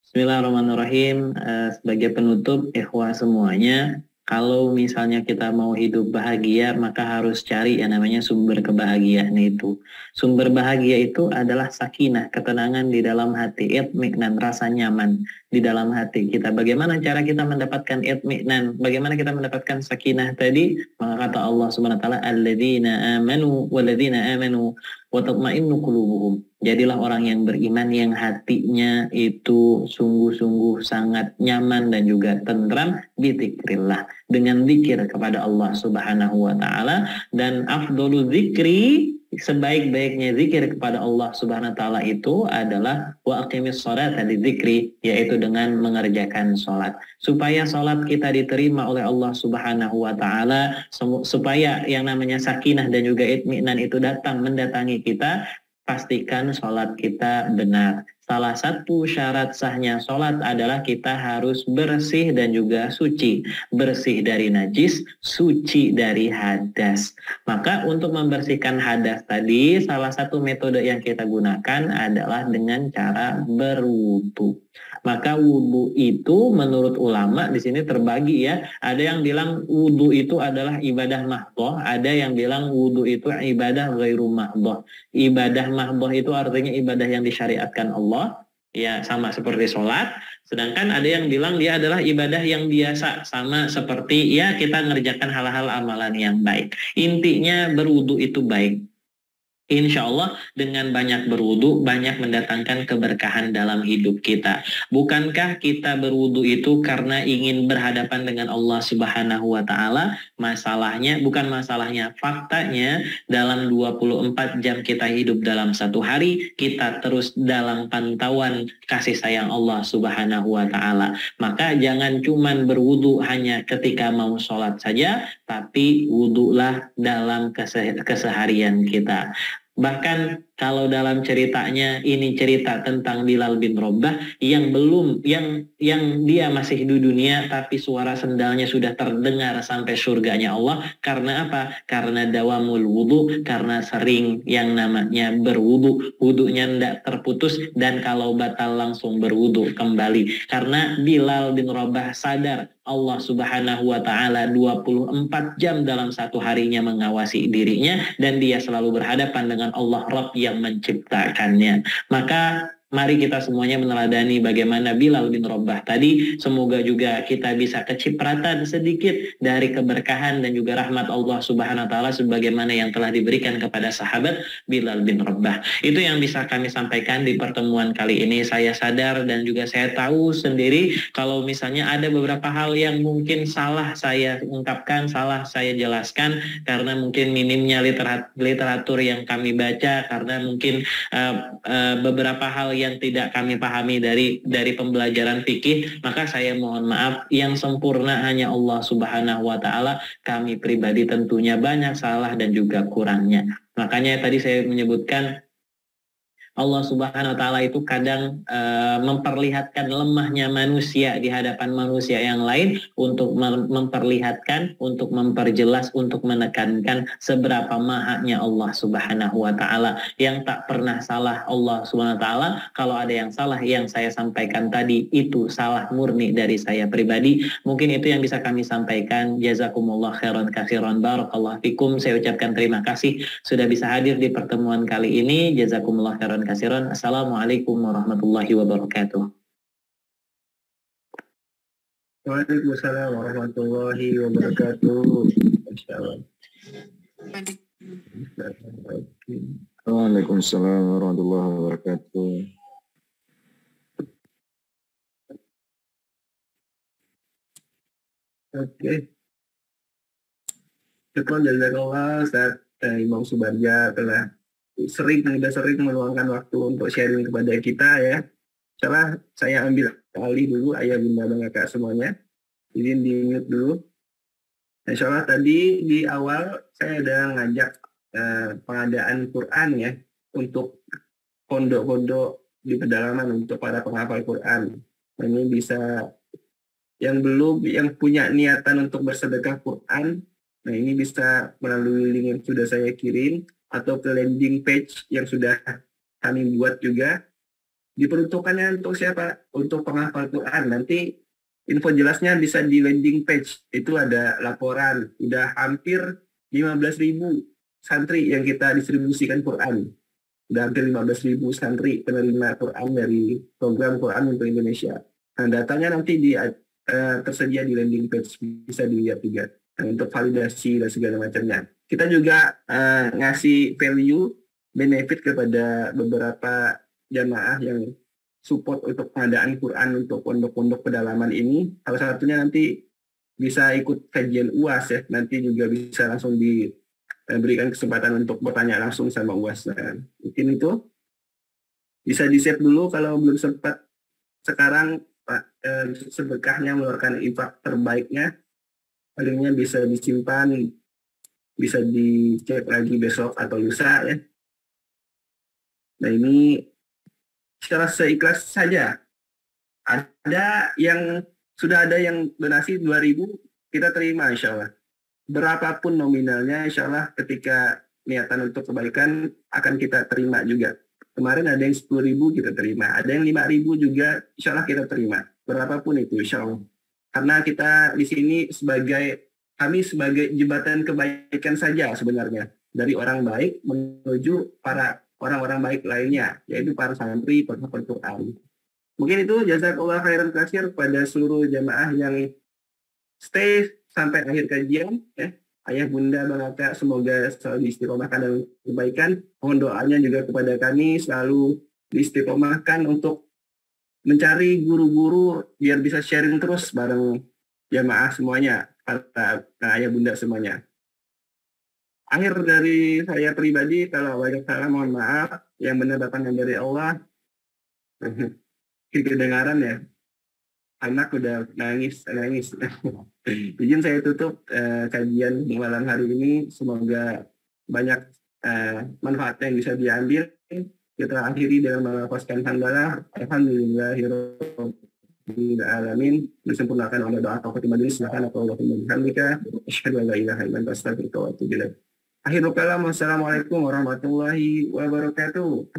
Bismillahirrahmanirrahim. Sebagai penutup, ikhwah semuanya, kalau misalnya kita mau hidup bahagia, maka harus cari yang namanya sumber kebahagiaan itu. Sumber bahagia itu adalah sakinah, ketenangan di dalam hati, itminan, rasa nyaman di dalam hati kita. Bagaimana cara kita mendapatkan itminan? Bagaimana kita mendapatkan sakinah tadi? Maka kata Allah Subhanahu wa taala, alladzina amanu walladzina amanu wa tatma'innu qulubuhum. Jadilah orang yang beriman yang hatinya itu sungguh-sungguh sangat nyaman dan juga tentram bizikrillah, dengan zikir kepada Allah Subhanahu wa taala. Dan afdhalu zikri, sebaik-baiknya zikir kepada Allah Subhanahu wa taala itu adalah wa aqimis sholata lidzikri, yaitu dengan mengerjakan salat. Supaya salat kita diterima oleh Allah Subhanahu wa taala, supaya yang namanya sakinah dan juga itminan itu datang mendatangi kita, pastikan sholat kita benar. Salah satu syarat sahnya sholat adalah kita harus bersih dan juga suci. Bersih dari najis, suci dari hadas. Maka untuk membersihkan hadas tadi, salah satu metode yang kita gunakan adalah dengan cara berwudu. Maka wudu itu menurut ulama di sini terbagi ya. Ada yang bilang wudu itu adalah ibadah mahdhah, ada yang bilang wudu itu ibadah ghairu mahdhah. Ibadah mahdhah itu artinya ibadah yang disyariatkan Allah, ya sama seperti sholat. Sedangkan ada yang bilang dia adalah ibadah yang biasa, sama seperti ya kita ngerjakan hal-hal amalan yang baik. Intinya berwudu itu baik. Insya Allah dengan banyak berwudu, banyak mendatangkan keberkahan dalam hidup kita. Bukankah kita berwudu itu karena ingin berhadapan dengan Allah Subhanahu wa taala? Masalahnya, bukan masalahnya, faktanya dalam 24 jam kita hidup dalam satu hari, kita terus dalam pantauan kasih sayang Allah Subhanahu wa taala. Maka jangan cuman berwudu hanya ketika mau sholat saja, tapi wudulah dalam keseharian kita. Bahkan kalau dalam ceritanya ini cerita tentang Bilal bin Rabah yang dia masih di dunia tapi suara sendalnya sudah terdengar sampai surganya Allah. Karena apa? Karena dawamul wudu, karena sering yang namanya berwudu, wudunya tidak terputus, dan kalau batal langsung berwudu kembali. Karena Bilal bin Rabah sadar Allah Subhanahu wa Ta'ala 24 jam dalam satu harinya mengawasi dirinya, dan dia selalu berhadapan dengan Allah Rabb yang menciptakannya. Maka mari kita semuanya meneladani bagaimana Bilal bin Rabah tadi. Semoga juga kita bisa kecipratan sedikit dari keberkahan dan juga rahmat Allah Subhanahu wa Ta'ala sebagaimana yang telah diberikan kepada sahabat Bilal bin Rabah. Itu yang bisa kami sampaikan di pertemuan kali ini. Saya sadar dan juga saya tahu sendiri kalau misalnya ada beberapa hal yang mungkin salah saya ungkapkan, salah saya jelaskan, karena mungkin minimnya literatur yang kami baca, karena mungkin beberapa hal yang tidak kami pahami dari pembelajaran fikih, maka saya mohon maaf. Yang sempurna hanya Allah Subhanahu wa Ta'ala. Kami pribadi tentunya banyak salah dan juga kurangnya. Makanya tadi saya menyebutkan Allah Subhanahu wa Ta'ala itu kadang memperlihatkan lemahnya manusia di hadapan manusia yang lain untuk memperlihatkan, untuk memperjelas, untuk menekankan seberapa mahanya Allah Subhanahu wa Ta'ala. Yang tak pernah salah Allah Subhanahu wa Ta'ala. Kalau ada yang salah yang saya sampaikan tadi, itu salah murni dari saya pribadi. Mungkin itu yang bisa kami sampaikan. Jazakumullah khairan katsiran, barakallahu fikum. Saya ucapkan terima kasih sudah bisa hadir di pertemuan kali ini. Jazakumullah khairan kasiran. Assalamualaikum warahmatullahi wabarakatuh. Waalaikumsalam warahmatullahi wabarakatuh. Waalaikumsalam warahmatullahi wabarakatuh. Oke. Syukran jazakallah Ustaz Imam Subarja telah sering meluangkan waktu untuk sharing kepada kita ya. Setelah saya ambil alih dulu, ayah bunda bang kakak semuanya, izin di mute dulu. Insya Allah tadi di awal saya ada ngajak pengadaan Quran ya untuk pondok-pondok di pedalaman untuk para penghafal Quran. Ini bisa yang punya niatan untuk bersedekah Quran, nah ini bisa melalui link yang sudah saya kirim atau ke landing page yang sudah kami buat juga. Diperuntukkannya untuk siapa? Untuk penghafal Quran. Nanti info jelasnya bisa di landing page. Itu ada laporan. Udah hampir 15.000 santri yang kita distribusikan Quran. Udah hampir 15.000 santri penerima Quran dari program Quran untuk Indonesia. Nah, datanya nanti tersedia di landing page. Bisa dilihat juga. Nah, untuk validasi dan segala macamnya. Kita juga ngasih value benefit kepada beberapa jamaah yang support untuk pengadaan Quran untuk pondok-pondok pedalaman ini. Salah satunya nanti bisa ikut kajian UAS ya. Nanti juga bisa langsung diberikan kesempatan untuk bertanya langsung sama UAS. Nah, mungkin itu bisa di-save dulu kalau belum sempat. Sekarang sedekahnya mengeluarkan infak terbaiknya. Palingnya bisa disimpan, bisa dicek lagi besok atau lusa ya. Nah ini secara seikhlas saja. Sudah ada yang donasi 2.000, kita terima insya Allah. Berapapun nominalnya insya Allah ketika niatan untuk kebaikan akan kita terima juga. Kemarin ada yang 10.000 kita terima, ada yang 5.000 juga insya Allah kita terima. Berapapun itu insya Allah. Karena kita di sini kami sebagai jembatan kebaikan saja sebenarnya. Dari orang baik menuju para orang-orang baik lainnya, yaitu para santri, penghafal Quran. Mungkin itu jazakallah khairan katsir kepada seluruh jamaah yang stay sampai akhir kajian. Ya. Ayah bunda bang kakak semoga selalu diistiqomahkan dalam kebaikan. Mohon doanya juga kepada kami selalu diistiqomahkan untuk mencari guru-guru biar bisa sharing terus bareng jamaah semuanya, para ayah bunda semuanya. Akhir dari saya pribadi, kalau banyak salah mohon maaf, yang benar datangnya dari Allah. Kedengaran ya, anak udah nangis. Izin saya tutup kajian malam hari ini, semoga banyak manfaat yang bisa diambil. kita akhiri dengan melafazkan hamdalah. Alhamdulillahirabbil alamin. Disempurnakan oleh doa tauhid majelis. Subhanakallahumma wa bihamdika asyhadu an la ilaha illa anta astaghfiruka wa atubu ilaik. Akhirul kalam, wassalamualaikum warahmatullahi wabarakatuh.